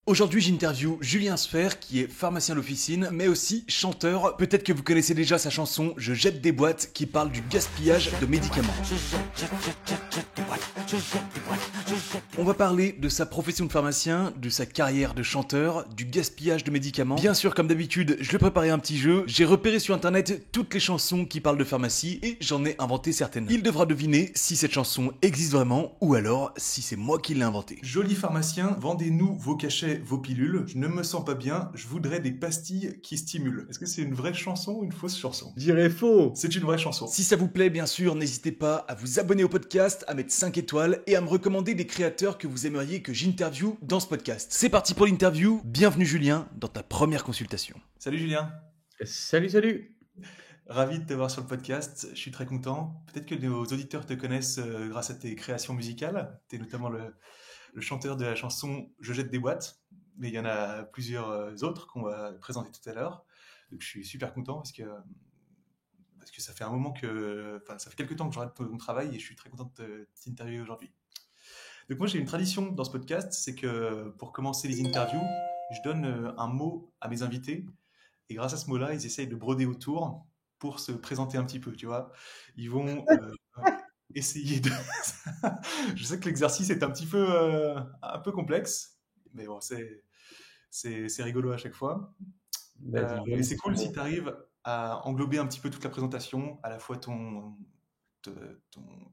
Aujourd'hui, j'interview Julien Sfer, qui est pharmacien d'officine, mais aussi chanteur. Peut-être que vous connaissez déjà sa chanson Je jette des boîtes, qui parle du gaspillage de médicaments. On va parler de sa profession de pharmacien, de sa carrière de chanteur, du gaspillage de médicaments. Bien sûr, comme d'habitude, je lui ai préparé un petit jeu. J'ai repéré sur internet toutes les chansons qui parlent de pharmacie et j'en ai inventé certaines. Il devra deviner si cette chanson existe vraiment ou alors si c'est moi qui l'ai inventée. Joli pharmacien, vendez-nous vos cachets, vos pilules. Je ne me sens pas bien, je voudrais des pastilles qui stimulent. Est-ce que c'est une vraie chanson ou une fausse chanson? Je dirais faux. C'est une vraie chanson. Si ça vous plaît, bien sûr, n'hésitez pas à vous abonner au podcast, à mettre 5 étoiles et à me recommander des créateurs que vous aimeriez que j'interviewe dans ce podcast. C'est parti pour l'interview. Bienvenue Julien dans ta première consultation. Salut Julien. Salut. Ravi de te voir sur le podcast. Je suis très content. Peut-être que nos auditeurs te connaissent grâce à tes créations musicales. Tu es notamment le chanteur de la chanson Je jette des boîtes. Mais il y en a plusieurs autres qu'on va présenter tout à l'heure. Donc je suis super content parce que ça fait un moment ça fait quelques temps que je regarde ton travail et je suis très content de t'interviewer aujourd'hui. Donc moi j'ai une tradition dans ce podcast, c'est que pour commencer les interviews, je donne un mot à mes invités et grâce à ce mot-là, ils essayent de broder autour pour se présenter un petit peu, tu vois. Ils vont essayer de... Je sais que l'exercice est un peu complexe, mais bon, c'est rigolo à chaque fois. Vas-y, Et c'est volontiers. cool si tu arrives à englober un petit peu toute la présentation, à la fois te-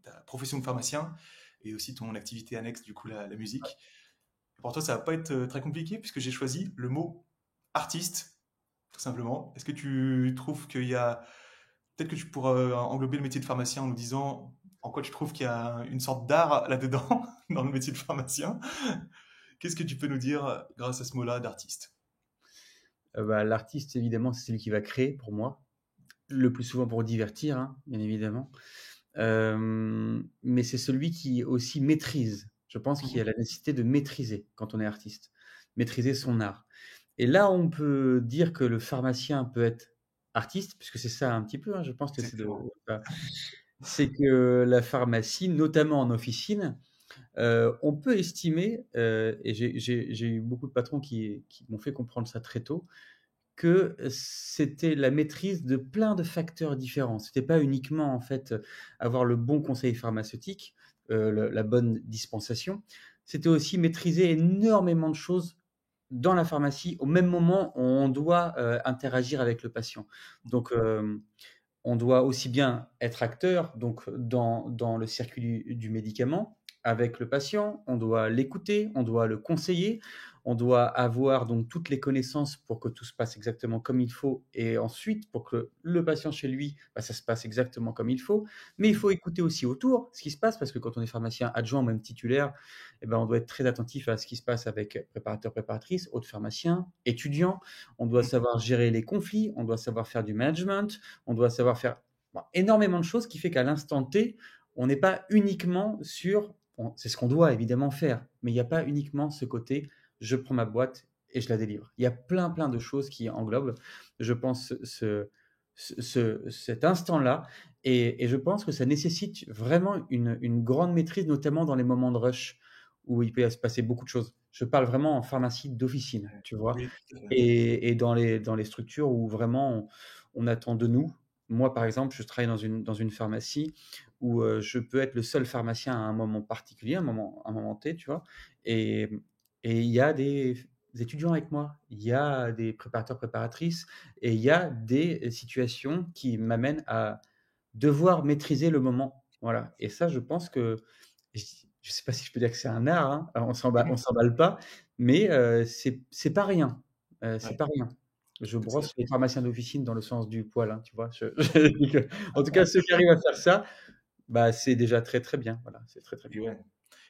ta profession de pharmacien et aussi ton activité annexe, du coup la musique. Pour toi, ça va pas être très compliqué puisque j'ai choisi le mot artiste, tout simplement. Est-ce que tu trouves qu'il y a... Peut-être que tu pourras englober le métier de pharmacien en nous disant en quoi tu trouves qu'il y a une sorte d'art là-dedans, dans le métier de pharmacien. Qu'est-ce que tu peux nous dire grâce à ce mot-là d'artiste? L'artiste, évidemment, c'est celui qui va créer pour moi. Le plus souvent pour divertir, hein, bien évidemment. Mais c'est celui qui aussi maîtrise. Je pense qu'il y a la nécessité de maîtriser quand on est artiste. Maîtriser son art. Et là, on peut dire que le pharmacien peut être artiste, puisque c'est ça un petit peu, hein, je pense que Exactement. c'est que la pharmacie, notamment en officine, on peut estimer, et j'ai eu beaucoup de patrons qui m'ont fait comprendre ça très tôt, que c'était la maîtrise de plein de facteurs différents. C'était pas uniquement, en fait, avoir le bon conseil pharmaceutique, la bonne dispensation. C'était aussi maîtriser énormément de choses dans la pharmacie au même moment où on doit interagir avec le patient. Donc, on doit aussi bien être acteur donc dans le circuit du médicament avec le patient, on doit l'écouter, on doit le conseiller, on doit avoir donc toutes les connaissances pour que tout se passe exactement comme il faut et ensuite pour que le patient chez lui, ça se passe exactement comme il faut. Mais il faut écouter aussi autour ce qui se passe parce que quand on est pharmacien adjoint ou même titulaire, on doit être très attentif à ce qui se passe avec préparateur, préparatrice, autres pharmaciens, étudiants. On doit savoir gérer les conflits, on doit savoir faire du management, on doit savoir faire énormément de choses qui fait qu'à l'instant T, on n'est pas uniquement sur, c'est ce qu'on doit évidemment faire, mais il n'y a pas uniquement ce côté, je prends ma boîte et je la délivre. Il y a plein de choses qui englobent, je pense, cet instant-là, et je pense que ça nécessite vraiment une grande maîtrise, notamment dans les moments de rush où il peut se passer beaucoup de choses. Je parle vraiment en pharmacie d'officine, tu vois, Oui, tout à fait. et dans les structures où vraiment on attend de nous. Moi, par exemple, je travaille dans une pharmacie où je peux être le seul pharmacien à un moment particulier, un moment T, tu vois. Et, et il y a des étudiants avec moi, il y a des préparateurs, préparatrices, et il y a des situations qui m'amènent à devoir maîtriser le moment. Voilà. Et ça, je pense que, je ne sais pas si je peux dire que c'est un art, hein, on s'emballe pas, mais c'est pas rien. C'est Ouais, pas rien. Je tout à brosse les fait. pharmaciens d'officine dans le sens du poil, hein, tu vois. Je dis que, en tout cas, ceux qui arrivent à faire ça, c'est déjà très très bien. Voilà, c'est très très Et bien. ouais.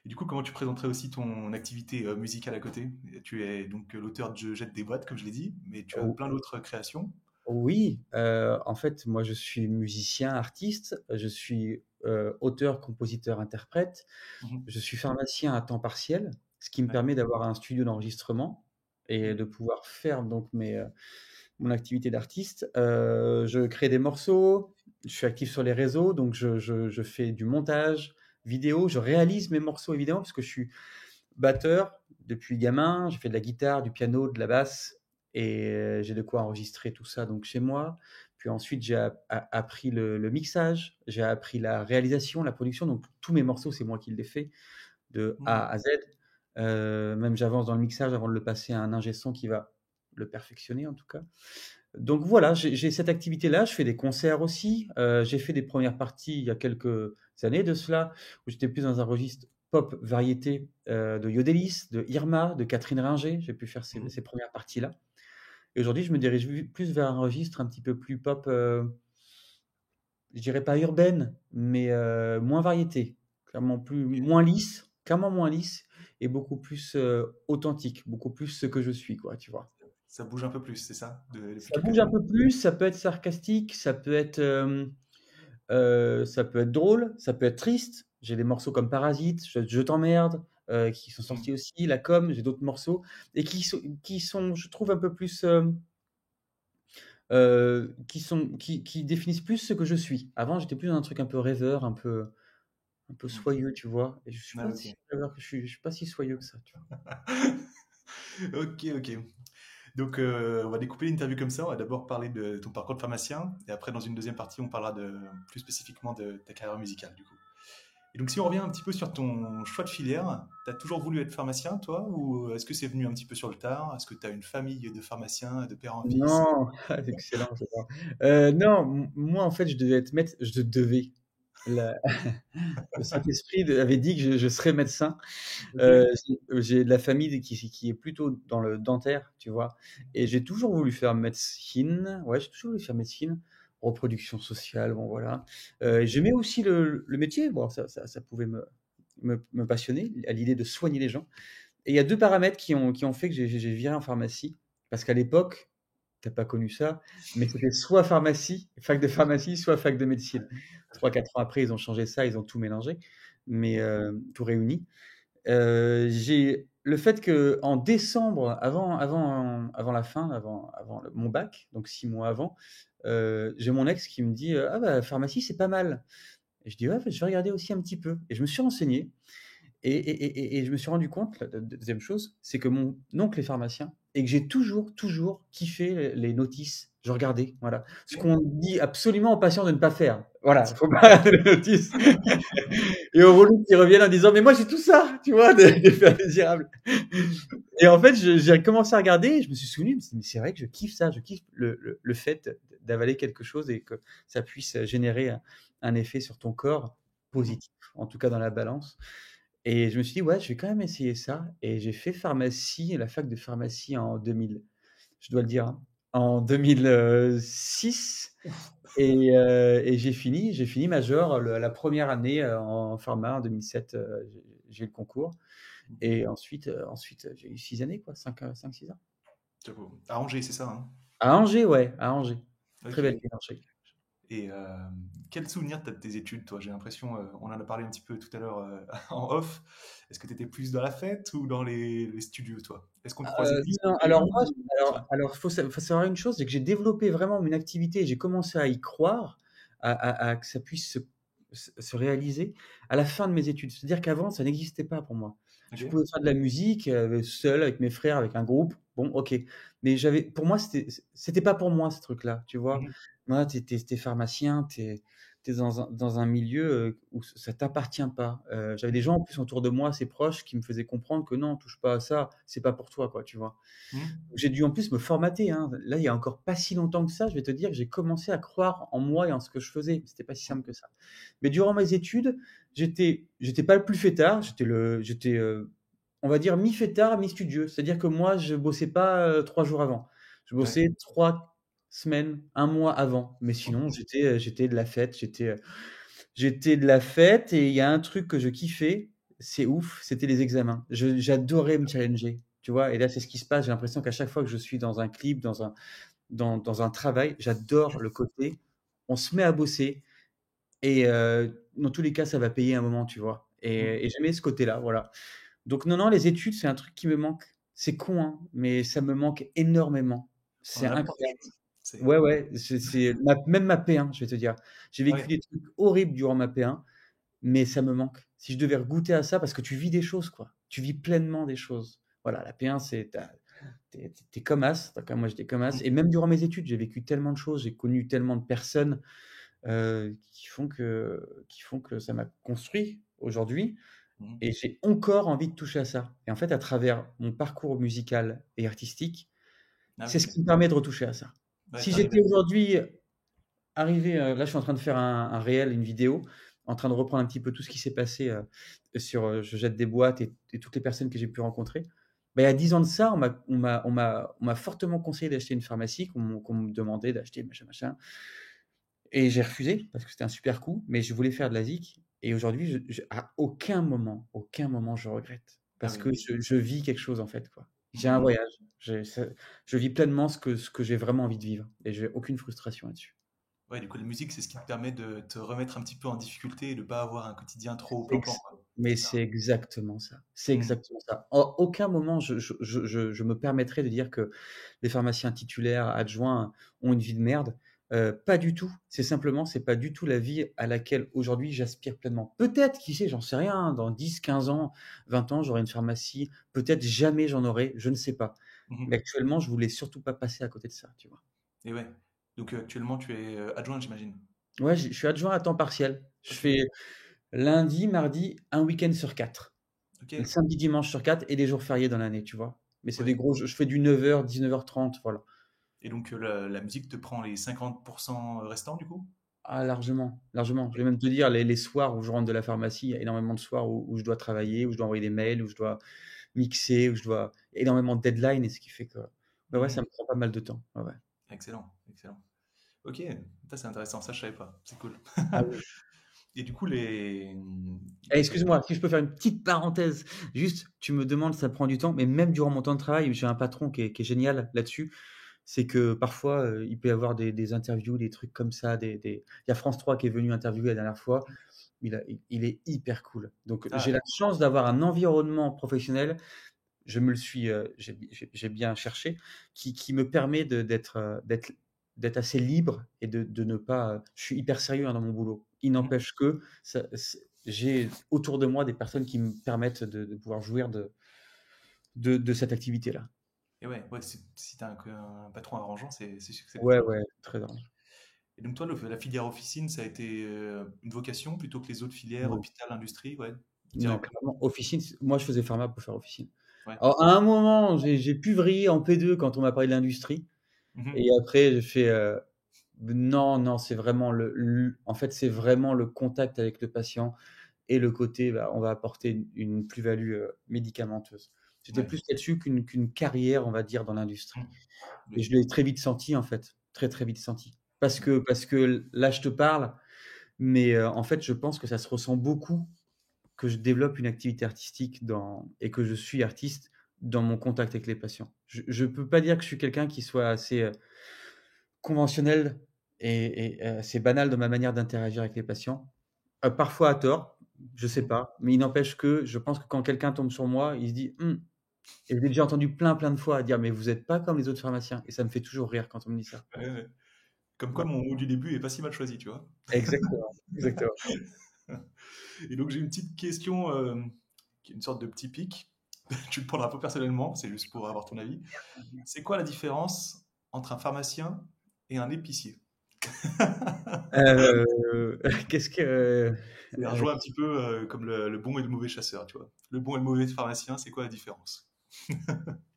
Et du coup, comment tu présenterais aussi ton activité musicale à côté? Tu es donc l'auteur de Je jette des boîtes, comme je l'ai dit, mais tu as Oh, plein d'autres créations. oui, en fait, moi, je suis musicien, artiste, je suis auteur, compositeur, interprète. Mhm. Je suis pharmacien à temps partiel, ce qui me Ouais. permet d'avoir un studio d'enregistrement et Mhm. de pouvoir faire donc mon activité d'artiste. Je crée des morceaux, je suis actif sur les réseaux, donc je fais du montage vidéo, je réalise mes morceaux évidemment parce que batteur depuis gamin, j'ai fait de la guitare, du piano, de la basse et j'ai de quoi enregistrer tout ça donc chez moi. Puis ensuite, j'ai appris le mixage, j'ai appris la réalisation, la production, donc tous mes morceaux, c'est moi qui les fais de Mhm. A à Z. Même j'avance dans le mixage avant de le passer à un ingé son qui va le perfectionner en tout cas. Donc voilà, j'ai cette activité-là, je fais des concerts aussi. J'ai fait des premières parties il y a quelques années de cela, où j'étais plus dans un registre pop variété de Yodelis, de Irma, de Catherine Ringer. J'ai pu faire Mhm. ces premières parties-là. Et aujourd'hui, je me dirige plus vers un registre un petit peu plus pop, je dirais pas urbaine, mais moins variété, clairement clairement moins lisse et beaucoup plus authentique, beaucoup plus ce que je suis, quoi, tu vois. Ça bouge un peu plus, c'est ça, depuis Ça quelques bouge un années? peu plus, ça peut être sarcastique, ça peut être drôle, ça peut être triste. J'ai des morceaux comme Parasite, Je t'emmerde, qui sont Mhm. sortis aussi, La Com, j'ai d'autres morceaux et qui sont, je trouve, un peu plus, qui définissent plus ce que je suis. Avant, j'étais plus dans un truc un peu rêveur, un peu Mhm. soyeux, tu vois? Et je suis Ah, pas si ok. rêveur que je suis pas si soyeux que ça, tu vois? Ok, ok. Donc, on va découper l'interview comme ça. On va d'abord parler de ton parcours de pharmacien, et après, dans une deuxième partie, on parlera plus spécifiquement de ta carrière musicale, du coup. Et donc, si on revient un petit peu sur ton choix de filière, tu as toujours voulu être pharmacien, toi, ou est-ce que c'est venu un petit peu sur le tard? Est-ce que tu as une famille de pharmaciens, de père en fils? Non, excellent, j'adore. Non, moi, en fait, je devais. La Le Saint-Esprit avait dit que je serais médecin. Ok. J'ai de la famille qui est plutôt dans le dentaire, tu vois? Et j'ai toujours voulu faire médecine. Ouais, j'ai toujours voulu faire médecine, reproduction sociale, bon voilà. J'aimais aussi le métier, bon ça pouvait me passionner à l'idée de soigner les gens. Et il y a 2 paramètres qui ont fait que j'ai viré en pharmacie. Parce qu'à l'époque, tu as pas connu ça, mais c'était soit pharmacie, fac de pharmacie, soit fac de médecine. 3 4 ans après, ils ont changé ça, ils ont tout mélangé, mais tout réuni. J'ai le fait qu'en décembre, avant la fin, avant mon bac, donc 6 mois avant, j'ai mon ex qui me dit: «Ah bah, pharmacie, c'est pas mal» et je dis: «Ouais, je vais regarder aussi un petit peu» et je me suis renseigné et je me suis rendu compte, la 2e chose, c'est que mon oncle est pharmacien et que j'ai toujours kiffé les notices. Je regardais, voilà. Ce Ok. qu'on dit absolument aux patients de ne pas faire. Voilà, faut pas regarder les notices et aux relous qui reviennent en disant: «Mais moi j'ai tout ça!» tu vois? Des faits indésirables et en fait, j'ai commencé à regarder et je me suis souvenu, mais c'est vrai que je kiffe ça, je kiffe le fait d'avaler quelque chose et que ça puisse générer un effet sur ton corps Mhm. positif, en tout cas dans la balance et je me suis dit: «Ouais, je vais quand même essayer ça» et j'ai fait pharmacie, la fac de pharmacie en 2000, je dois le dire, hein, en 2006 et j'ai fini major la première année, en pharma en 2007, j'ai eu le concours et ensuite, j'ai eu 6 années quoi, 5-6 ans. Chapeau. À Angers, c'est ça, hein? À Angers, ouais, à Angers. Très belle Ok. ville, Angers. Et quel souvenir t'as de tes études, toi? J'ai l'impression, on en a parlé un petit peu tout à l'heure en off. Est-ce que tu étais plus dans la fête ou dans les studios, toi? Est-ce qu'on te croisait plus Non, à alors l'école moi, ou pas? alors faut savoir une chose, c'est que j'ai développé vraiment une activité, j'ai commencé à y croire, à que ça puisse se réaliser à la fin de mes études. C'est-à-dire qu'avant, ça n'existait pas pour moi. Ok. Je pouvais faire de la musique, seul avec mes frères, avec un groupe, bon OK. Mais pour moi, c'était pas pour moi ce truc-là, tu vois? Mhm. Moi, tu es pharmacien, tu es dans un milieu, où ça t'appartient pas. J'avais des gens en plus autour de moi, assez proches, qui me faisaient comprendre que non, touche pas à ça, c'est pas pour toi, quoi, tu vois? Mhm. J'ai dû en plus me formater, hein. Là, il y a encore pas si longtemps que ça, je vais te dire que j'ai commencé à croire en moi et en ce que je faisais. C'était pas si simple que ça. Mais durant mes études, j'étais pas le plus fêtard, on va dire mi-fêtard, mi-studieux. C'est-à-dire que moi, je bossais pas, 3 jours avant. Je Ouais. bossais 3 semaines, un mois avant. Mais Ok. sinon, j'étais de la fête, j'étais de la fête et il y a un truc que je kiffais, c'est ouf, c'était les examens. J'adorais me challenger, tu vois? Et là, c'est ce qui se passe. J'ai l'impression qu'à chaque fois que je suis dans un clip, dans un travail, j'adore le côté, on se met à bosser et dans tous les cas, ça va payer un moment, tu vois? Mhm. Et j'aimais ce côté-là, voilà. Donc non, non, les études, c'est un truc qui me manque. C'est con, hein, mais ça me manque énormément. On C'est en approche. incroyable. C'est... Ouais, ouais, c'est même ma P1, je vais te dire. J'ai vécu Ouais. des trucs horribles durant ma P1, mais ça me manque. Si je devais regoûter à ça, parce que tu vis des choses, quoi. tu vis pleinement des choses. Voilà, la P1, t'es comme as, moi j'étais comme as, Mmh. et même durant mes études, j'ai vécu tellement de choses, j'ai connu tellement de personnes qui font que ça m'a construit aujourd'hui, Mmh. et j'ai encore envie de toucher à ça. Et en fait, à travers mon parcours musical et artistique, Ah c'est oui, ce qui me permet de retoucher à ça. ouais, Si tu j'étais arrives. aujourd'hui arrivé, là, je suis en train de faire un réel, une vidéo, en train de reprendre un petit peu tout ce qui s'est passé sur Je jette des boîtes et toutes les personnes que j'ai pu rencontrer. Ben, il y a 10 ans de ça, on m'a fortement conseillé d'acheter une pharmacie, qu'on me demandait d'acheter, machin, machin. Et j'ai refusé parce que c'était un super coup, mais je voulais faire de la zik. Et aujourd'hui, à aucun moment, je regrette. Ah Parce oui. que je vis quelque chose, en fait, quoi. J'ai un Mmh. voyage. Je vis pleinement ce que j'ai vraiment envie de vivre. Et j'ai aucune frustration là-dessus. Ouais, du coup, la musique, c'est ce qui te permet de te remettre un petit peu en difficulté et de pas avoir un quotidien trop au plan-plan, Ex quoi. Mais C'est ça? c'est exactement ça. C'est Mmh. exactement ça. À aucun moment je me permettrai de dire que les pharmaciens titulaires, adjoints ont une vie de merde. Pas du tout. C'est pas du tout la vie à laquelle aujourd'hui j'aspire pleinement. Peut-être, qui sait, j'en sais rien, hein, dans 10, 15 ans, 20 ans, j'aurai une pharmacie. Peut-être jamais j'en aurai, je ne sais pas. Mmh. Mais actuellement, je voulais surtout pas passer à côté de ça, tu vois? Et ouais. Donc, actuellement, tu es, adjoint, j'imagine? Ouais, je suis adjoint à temps partiel. Je OK. fais lundi, mardi, un week-end sur 4. Le OK. samedi, dimanche sur 4 et les jours fériés dans l'année, tu vois? Mais c'est des Ouais. gros je fais du 9h, 19h30, voilà. Et donc, la musique te prend les 50% restants, du coup? Ah largement, largement. Je vais même te dire les soirs où je rentre de la pharmacie, il y a énormément de soirs où je dois travailler, où je dois envoyer des mails, où je dois mixer, où je dois énormément de deadlines, et ce qui fait que, bah, ouais, ça Mmh. me prend pas mal de temps. Ouais, ouais. Excellent, excellent. OK, ça, c'est intéressant, ça, je savais pas. C'est cool. Ah oui. Et du coup, les, Eh, donc, excuse-moi, si je peux faire une petite parenthèse, juste, tu me demandes, ça prend du temps, mais même durant mon temps de travail, j'ai un patron qui est génial là-dessus. C'est que parfois, il peut y avoir des interviews, des trucs comme ça, il y a France 3 qui est venu interviewer la dernière fois. Il est hyper cool. Donc, j'ai ah, la chance d'avoir un environnement professionnel, je me le suis, j'ai bien cherché, qui me permet d'être assez libre et de ne pas, je suis hyper sérieux, hein, dans mon boulot. Il mmh. n'empêche que j'ai autour de moi des personnes qui me permettent de pouvoir jouir de cette activité-là. Et ouais, ouais, si tu as un patron arrangeant, c'est sûr que c'est cool. Ouais, ouais, très arrangeant. Et donc, toi, la filière officine, ça a été une vocation plutôt que les autres filières, Non. hôpital, industrie, ouais. Non, Direct. clairement, officine, moi je faisais pharma pour faire officine. Ouais. Alors, à un moment, j'ai pu vriller en P2 quand on m'a parlé de l'industrie. Mhm. Et après, j'ai fait non, non, c'est vraiment en fait, c'est vraiment le contact avec le patient et le côté, bah, on va apporter une plus-value médicamenteuse. J'étais Ouais. plus là-dessus qu'une carrière, on va dire, dans Mhm. l'industrie. Et Oui. je l'ai très vite senti, en fait, très très vite senti. Parce que là, je te parle, mais en fait, je pense que ça se ressent beaucoup que je développe une activité artistique et que je suis artiste dans mon contact avec les patients. Je peux pas dire que je suis quelqu'un qui soit assez conventionnel et assez banal dans ma manière d'interagir avec les patients. Parfois à tort, je sais Mhm. pas, mais il n'empêche que je pense que quand quelqu'un tombe sur moi, il se dit et je l'ai déjà entendu plein de fois à dire: «Mais vous êtes pas comme les autres pharmaciens», et ça me fait toujours rire quand on me dit ça. Ouais, ouais. Comme quoi, Voilà. mon mot du début est pas si mal choisi, tu vois. Exactement, exactement. Et donc, j'ai une petite question qui est une sorte de petit pic. Tu le prendras pas personnellement, c'est juste pour avoir ton avis. C'est quoi la différence entre un pharmacien et un épicier? Qu'est-ce que, C'est-à-dire jouer un petit peu comme le bon et le mauvais chasseur, tu vois. Le bon et le mauvais pharmacien, c'est quoi la différence?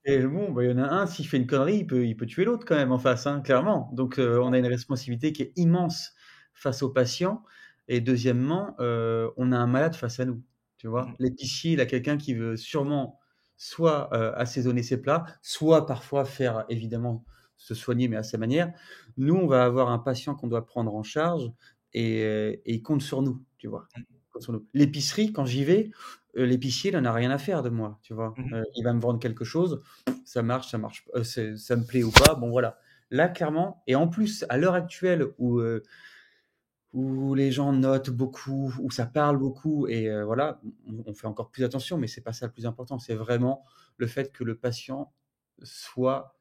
et bon, bah, il y en a un, s'il fait une connerie, il peut tuer l'autre quand même en face, hein, clairement. Donc, on a une responsabilité qui est immense face aux patients. Et deuxièmement, on a un malade face à nous, tu vois. Mhm. L'épicier, il a quelqu'un qui veut sûrement soit assaisonner ses plats, soit parfois faire évidemment se soigner, mais à sa manière. Nous, on va avoir un patient qu'on doit prendre en charge, et il compte sur nous, tu vois. Il compte sur nous. L'épicerie, quand j'y vais, l'épicier, il en a rien à faire de moi, tu vois. Mhm. Il va me vendre quelque chose, ça marche, ça me plaît ou pas, bon voilà. Là, clairement, et en plus, à l'heure actuelle où les gens notent beaucoup, où ça parle beaucoup, et voilà, on fait encore plus attention, mais c'est pas ça le plus important. C'est vraiment le fait que le patient soit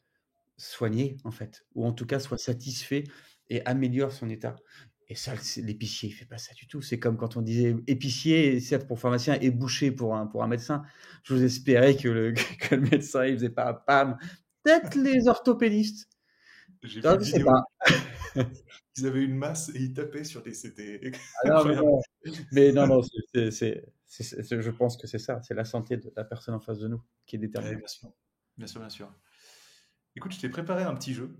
soigné, en fait, ou en tout cas soit satisfait et améliore son état. Et ça, l'épicier, il fait pas ça du tout. C'est comme quand on disait épicier, certes pour pharmacien, et boucher pour un médecin. Je vous espérais que que le médecin, il faisait pas pam. Peut-être les orthopédistes. J'ai vu Ça, une je sais vidéo, pas. ils avaient une masse et ils tapaient sur des... C'était Ah non, incroyable. mais non, je pense que c'est ça. C'est la santé de la personne en face de nous qui est Ouais, déterminante. bien sûr. Bien sûr, bien sûr. Écoute, je t'ai préparé un petit jeu.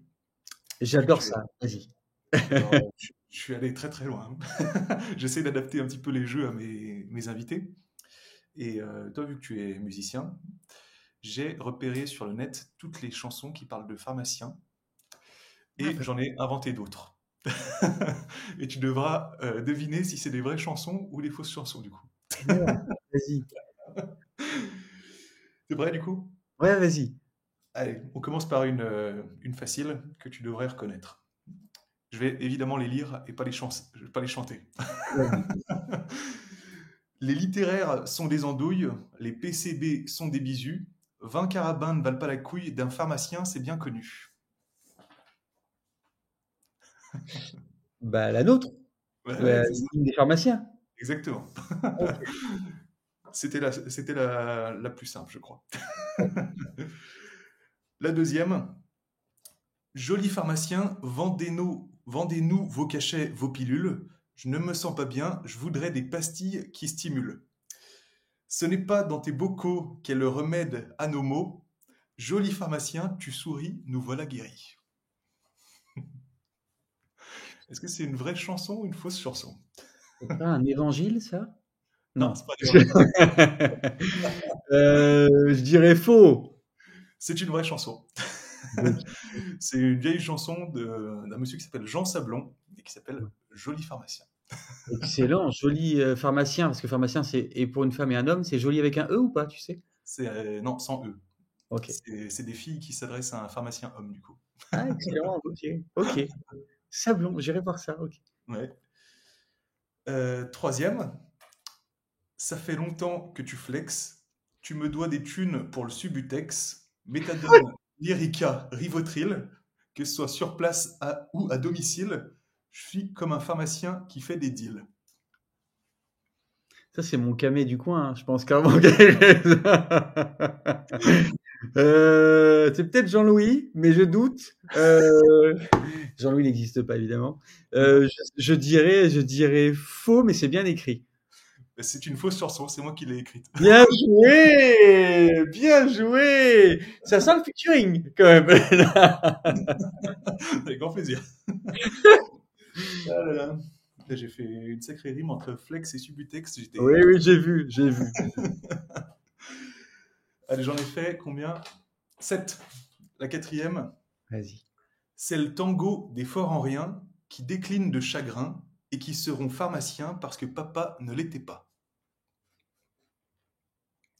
Est-ce que J'adore tu... ça. Vas-y. Alors, je suis allé très très loin. J'essaie d'adapter un petit peu les jeux à mes invités. Et toi, vu que tu es musicien, j'ai repéré sur le net toutes les chansons qui parlent de pharmaciens Ah, et j'en ai inventé d'autres. Et tu devras deviner si c'est des vraies chansons ou des fausses chansons, du coup. excellent. Vas-y. C'est vrai, du coup? Ouais, vas-y. Allez, on commence par une facile que tu devrais reconnaître. Je vais évidemment les lire et pas pas les chanter. Vas-y. Les littéraires sont des andouilles, les PCB sont des bisous, 20 carabins ne valent pas la couille d'un pharmacien, c'est bien connu. Bah, la nôtre, Ouais, ouais, la c'est ça. ligne des pharmaciens. Exactement. Ok. C'était la plus simple, je crois. La deuxième, joli pharmacien, vendez-nous vos cachets, vos pilules. Je ne me sens pas bien, je voudrais des pastilles qui stimulent. Ce n'est pas dans tes bocaux qu'est le remède à nos maux. Joli pharmacien, tu souris, nous voilà guéris. Est-ce que c'est une vraie chanson ou une fausse chanson? C'est pas un évangile, ça? Non, Non. c'est pas du Évangile. Je dirais faux. C'est une vraie chanson. Donc, C'est une vieille chanson d'un monsieur qui s'appelle Jean Sablon et qui s'appelle Joli pharmacien. excellent, joli pharmacien, parce que pharmacien, et pour une femme et un homme, c'est joli avec un E ou pas, tu sais? C'est non, sans E. Ok. C'est des filles qui s'adressent à un pharmacien homme, du coup. Ah, excellent, ok. Ok. Sablon, j'irai voir ça, ok. Ouais. Troisième, ça fait longtemps que tu flexes. Tu me dois des thunes pour le Subutex. Méthadone, Lyrica, Rivotril, que ce soit sur place ou à domicile. Je suis comme un pharmacien qui fait des deals. Ça, c'est mon camé du coin, hein. Je pense qu'avant. C'est peut-être Jean-Louis, mais je doute. Jean-Louis n'existe pas, évidemment. Je dirais faux, mais c'est bien écrit. C'est une fausse chanson, c'est moi qui l'ai écrite. Bien joué! Bien joué! Ça sent le featuring, quand même. Avec grand plaisir. Ah là là. Là, j'ai fait une sacrée rime entre Flex et Subutex. Oui, oui, j'ai vu, j'ai vu. Allez, j'en ai fait combien? 7. La quatrième, Vas-y. c'est le tango des forts en rien qui déclinent de chagrin et qui seront pharmaciens parce que papa ne l'était pas.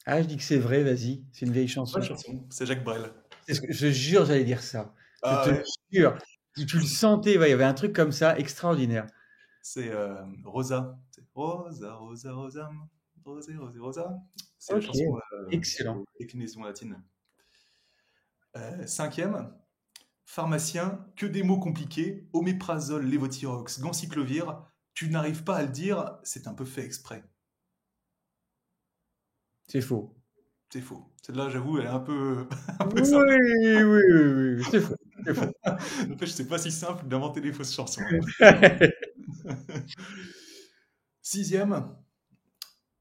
Ah, je dis que c'est vrai, vas-y. C'est une vieille chanson. Bonne chanson, c'est Jacques Brel. Je jure, j'allais dire ça. Je Ah te ouais, jure. Tu le sentais, ouais, il y avait un truc comme ça, extraordinaire. c'est Rosa. C'est Rosa, Rosa, Rosa, Rosé, Rosé, Rosa. C'est la Ok, chanson excellent. déclinaison latine. Cinquième, pharmacien, que des mots compliqués, oméprazole, lévothyrox, ganciclovir, tu n'arrives pas à le dire, c'est un peu fait exprès. C'est faux. C'est faux. Celle-là, j'avoue, elle est un peu, un peu Oui, simple. oui, oui, oui, c'est faux. C'est faux. N'empêche, c'est pas si simple d'inventer des fausses chansons. Sixième,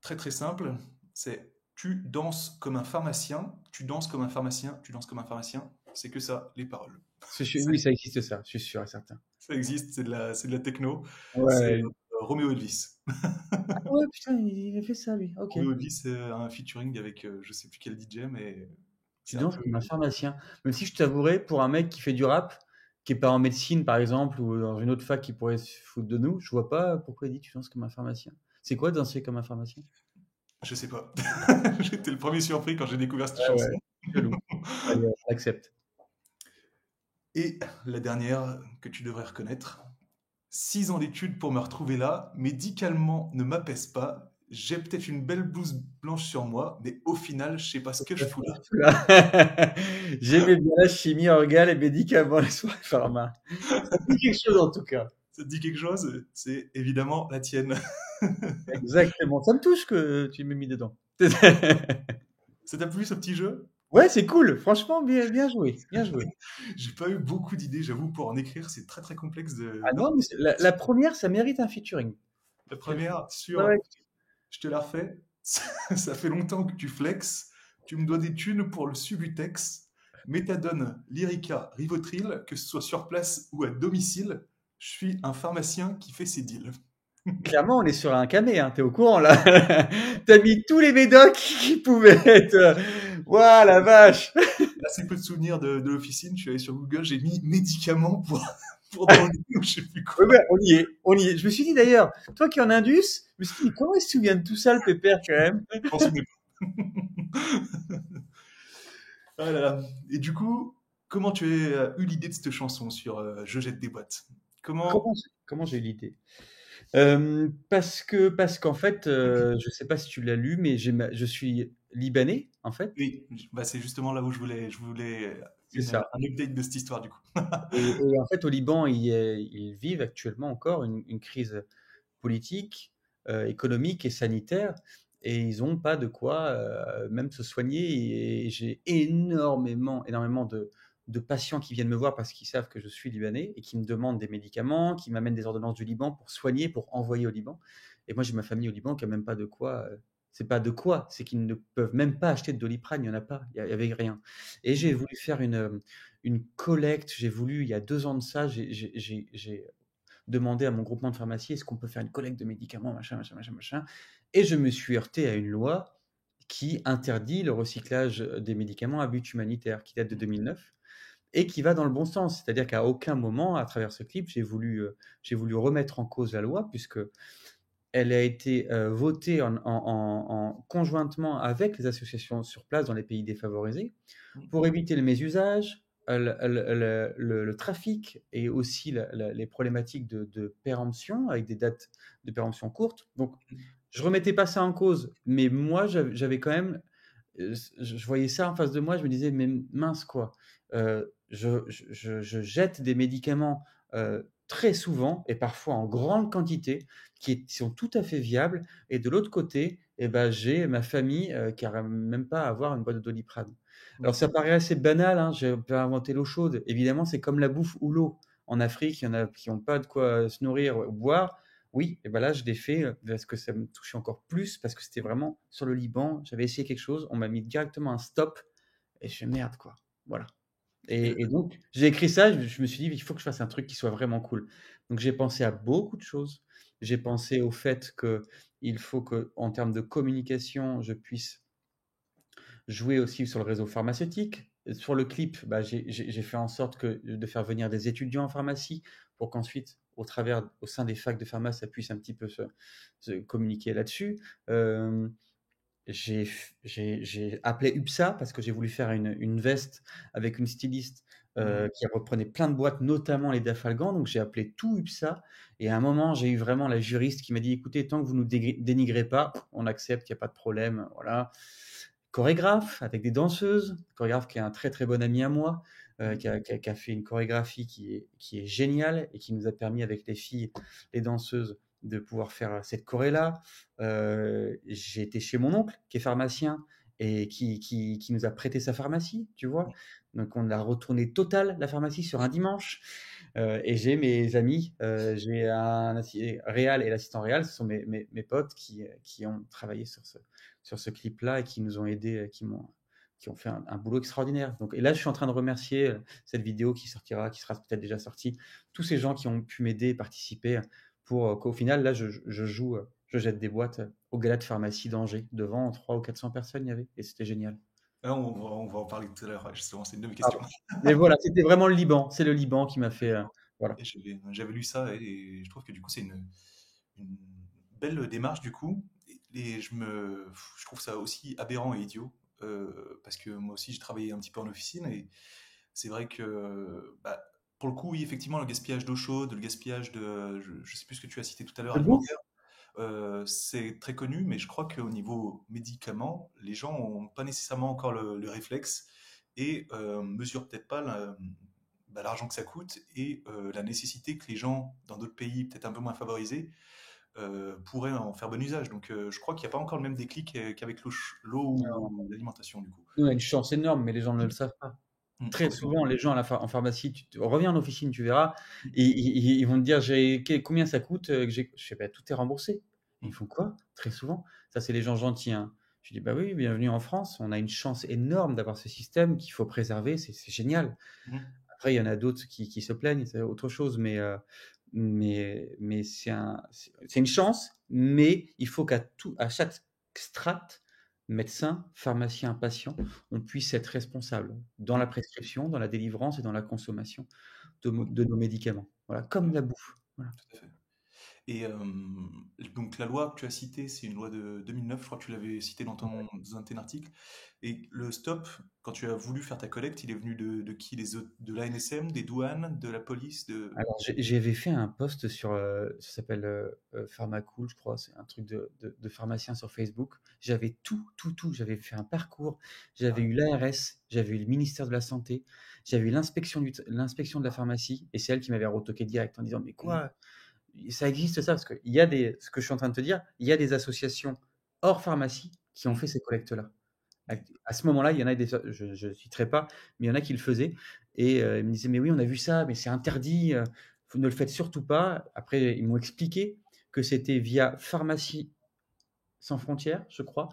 très très simple, c'est tu danses comme un pharmacien, tu danses comme un pharmacien, tu danses comme un pharmacien. C'est que ça, les paroles. Oui, ça existe ça, je suis sûr et certain. Ça existe, c'est de la techno. C'est Ouais. Roméo Elvis. Ah ouais, putain, il a fait ça, lui. Ok. Roméo Elvis, c'est un featuring avec je sais plus quel DJ, mais Tu c'est un danses peu. comme un pharmacien. Même si je t'avouerais, pour un mec qui fait du rap, qui est pas en médecine, par exemple, ou dans une autre fac qui pourrait se foutre de nous, je vois pas pourquoi il dit tu danses comme un pharmacien. C'est quoi danser comme un pharmacien? Je sais pas. J'étais le premier surpris quand j'ai découvert cette Ouais, chanson. ouais. Chelou. Allez, on accepte. Et la dernière que tu devrais reconnaître. 6 ans d'études pour me retrouver là, médicalement ne m'apaise pas. J'ai peut-être une belle blouse blanche sur moi, mais au final, je sais pas ce que je fous là. J'aimais bien la chimie, organe et médicaments, les soirées pharma. Ça dit quelque chose en tout cas. Ça te dit quelque chose? C'est évidemment la tienne. Exactement. Ça me touche que tu m'aies mis dedans. Ça t'a plu ce petit jeu? Ouais, c'est cool. Franchement, bien, bien joué. Bien joué. J'ai pas eu beaucoup d'idées, j'avoue, pour en écrire, c'est très très complexe de. Ah Non, non, mais la première, ça mérite un featuring. la Je- première, Ouais, ouais. sur, je te la refais. Ça fait longtemps que tu flexes. Tu me dois des thunes pour le Subutex. Méthadone, Lyrica, Rivotril, que ce soit sur place ou à domicile, je suis un pharmacien qui fait ses deals. Clairement, on est sur un camé, hein, t'es au courant là. T'as mis tous les médocs qui pouvaient être. Ouah, la vache! Assez peu de souvenirs de l'officine, je suis allé sur Google, j'ai mis médicaments pour dans le lit ou je sais plus Ouais, quoi. ouais, on y est, on y est. Je me suis dit d'ailleurs, toi qui es en Indus, je me suis dit, mais comment il se souvient de tout ça, le pépère, quand même? Je m'en souvenais pas. Ah là là. Et du coup, comment tu as eu l'idée de cette chanson sur Je jette des boîtes? Comment. Comment j'ai eu l'idée? Parce qu'en fait, je sais pas si tu l'as lu, mais je suis libanais, en fait. Oui, bah, c'est justement là où je voulais C'est ça. un update de cette histoire du coup. Et en fait, au Liban, ils vivent actuellement encore une crise politique, économique et sanitaire, et ils ont pas de quoi, même se soigner. Et j'ai énormément de patients qui viennent me voir parce qu'ils savent que je suis libanais et qui me demandent des médicaments, qui m'amènent des ordonnances du Liban pour soigner, pour envoyer au Liban. Et moi, j'ai ma famille au Liban qui a même pas de quoi, c'est pas de quoi, c'est qu'ils ne peuvent même pas acheter de Doliprane, il y en a pas, il y avait rien. Et j'ai voulu faire une collecte, j'ai voulu, il y a 2 ans de ça, j'ai demandé à mon groupement de pharmacie: «Est-ce qu'on peut faire une collecte de médicaments?» machin, machin, machin, machin, et je me suis heurté à une loi qui interdit le recyclage, des médicaments à but humanitaire, qui date de 2009 et qui va dans le bon sens. C'est-à-dire qu'à aucun moment, à travers ce clip, j'ai voulu remettre en cause la loi puisque elle a été, votée en conjointement avec les associations sur place dans les pays défavorisés pour éviter le mésusage, le trafic et aussi les problématiques de péremption avec des dates de péremption courtes. Donc, je remettais pas ça en cause, mais moi, j'avais quand même, je voyais ça en face de moi, je me disais, mais mince quoi, je jette des médicaments très souvent et parfois en grande quantité qui sont tout à fait viables. Et de l'autre côté, eh ben, j'ai ma famille qui n'arrive même pas à avoir une boîte de Doliprane. Alors ça paraît assez banal, hein, j'ai pas inventé l'eau chaude. Évidemment, c'est comme la bouffe ou l'eau. En Afrique, il y en a qui n'ont pas de quoi se nourrir ou boire. Oui, et ben là, je l'ai fait parce que ça me touchait encore plus, parce que c'était vraiment sur le Liban. J'avais essayé quelque chose, on m'a mis directement un stop, et je fais merde, quoi. Voilà. Et donc, j'ai écrit ça, je me suis dit, il faut que je fasse un truc qui soit vraiment cool. Donc, j'ai pensé à beaucoup de choses. J'ai pensé au fait qu'il faut que, en termes de communication, je puisse jouer aussi sur le réseau pharmaceutique. Sur le clip, bah, j'ai fait en sorte de faire venir des étudiants en pharmacie pour qu'ensuite, au sein des facs de pharma, ça puisse un petit peu se communiquer là-dessus. Euh, j'ai appelé UPSA parce que j'ai voulu faire une veste avec une styliste qui reprenait plein de boîtes, notamment les Dafalgan. Donc j'ai appelé tout UPSA. Et à un moment, j'ai eu vraiment la juriste qui m'a dit: écoutez, tant que vous nous dénigrez pas, on accepte, il n'y a pas de problème. Voilà. Chorégraphe avec des danseuses, chorégraphe qui est un très très bon ami à moi, qui a fait une chorégraphie qui est géniale et qui nous a permis avec les filles, les danseuses, de pouvoir faire cette choré-là. J'ai été chez mon oncle qui est pharmacien et qui nous a prêté sa pharmacie, tu vois. Donc on l'a retourné total, la pharmacie, sur un dimanche. Et j'ai mes amis, j'ai Réal et l'assistant Réal, ce sont mes potes qui ont travaillé sur ce clip-là et qui nous ont aidés, qui ont fait un boulot extraordinaire. Donc, et là, je suis en train de remercier cette vidéo qui sortira, qui sera peut-être déjà sortie, tous ces gens qui ont pu m'aider et participer pour qu'au final, là, je jette des boîtes au gala de pharmacie d'Angers. Devant 300 ou 400 personnes, il y avait, et c'était génial. Ah, on va en parler tout à l'heure, justement, c'est une de mes questions. Pardon. Mais voilà, c'était vraiment le Liban. C'est le Liban qui m'a fait. Voilà. Et j'avais lu ça et je trouve que du coup, c'est une belle démarche du coup. Et je trouve ça aussi aberrant et idiot parce que moi aussi, j'ai travaillé un petit peu en officine et c'est vrai que bah, pour le coup, oui, effectivement, le gaspillage d'eau chaude, le gaspillage je sais plus ce que tu as cité tout à l'heure, De bouffe. alimentaire, c'est très connu, mais je crois qu'au niveau médicaments, les gens n'ont pas nécessairement encore le réflexe et mesurent peut-être pas l'argent que ça coûte et la nécessité que les gens dans d'autres pays, peut-être un peu moins favorisés, pourraient en faire bon usage. Donc je crois qu'il n'y a pas encore le même déclic qu'avec l'eau Non. ou l'alimentation, du coup. Nous, on a une chance énorme, mais les gens ne le savent pas. Très Complètement. souvent, les gens en pharmacie, reviens en officine, tu verras, Mm, et ils vont te dire combien ça coûte. Je fais bah, tout est remboursé. Et ils mm, font quoi? Très souvent. Ça, c'est les gens gentils, hein. Je dis bah oui, bienvenue en France. On a une chance énorme d'avoir ce système qu'il faut préserver. C'est génial. mm, Après, il y en a d'autres qui se plaignent, c'est autre chose, mais c'est une chance, mais il faut à chaque strate, médecin, pharmacien, patient, on puisse être responsable dans la mm, prescription, dans la délivrance et dans la consommation de complètement. nos médicaments. Voilà, comme la bouffe. Voilà. Tout à fait. Et donc la loi que tu as citée, c'est une loi de 2009, je crois que tu l'avais citée dans un de tes articles. Et le stop, quand tu as voulu faire ta collecte, il est venu de qui? De l'ANSM, des douanes, de la police, de... Alors, j'avais fait un post sur, ça s'appelle Pharmacool, je crois, c'est un truc de pharmacien sur Facebook. J'avais tout. J'avais fait un parcours, j'avais Ouais. eu l'ARS, j'avais eu le ministère de la Santé, j'avais eu l'inspection de la pharmacie, et c'est elle qui m'avait retoqué direct en disant, mais Mm, quoi, ça existe ça? Parce qu'il y a ce que je suis en train de te dire, il y a des associations hors pharmacie qui ont mm, fait ces collectes-là. À ouais. à ce moment-là, il y en a je ne citerai pas, mais il y en a qui le faisaient et ils me disaient: «Mais oui, on a vu ça, mais c'est interdit, vous ne le faites surtout pas». Après, ils m'ont expliqué que c'était via Pharmacie sans frontières, je crois,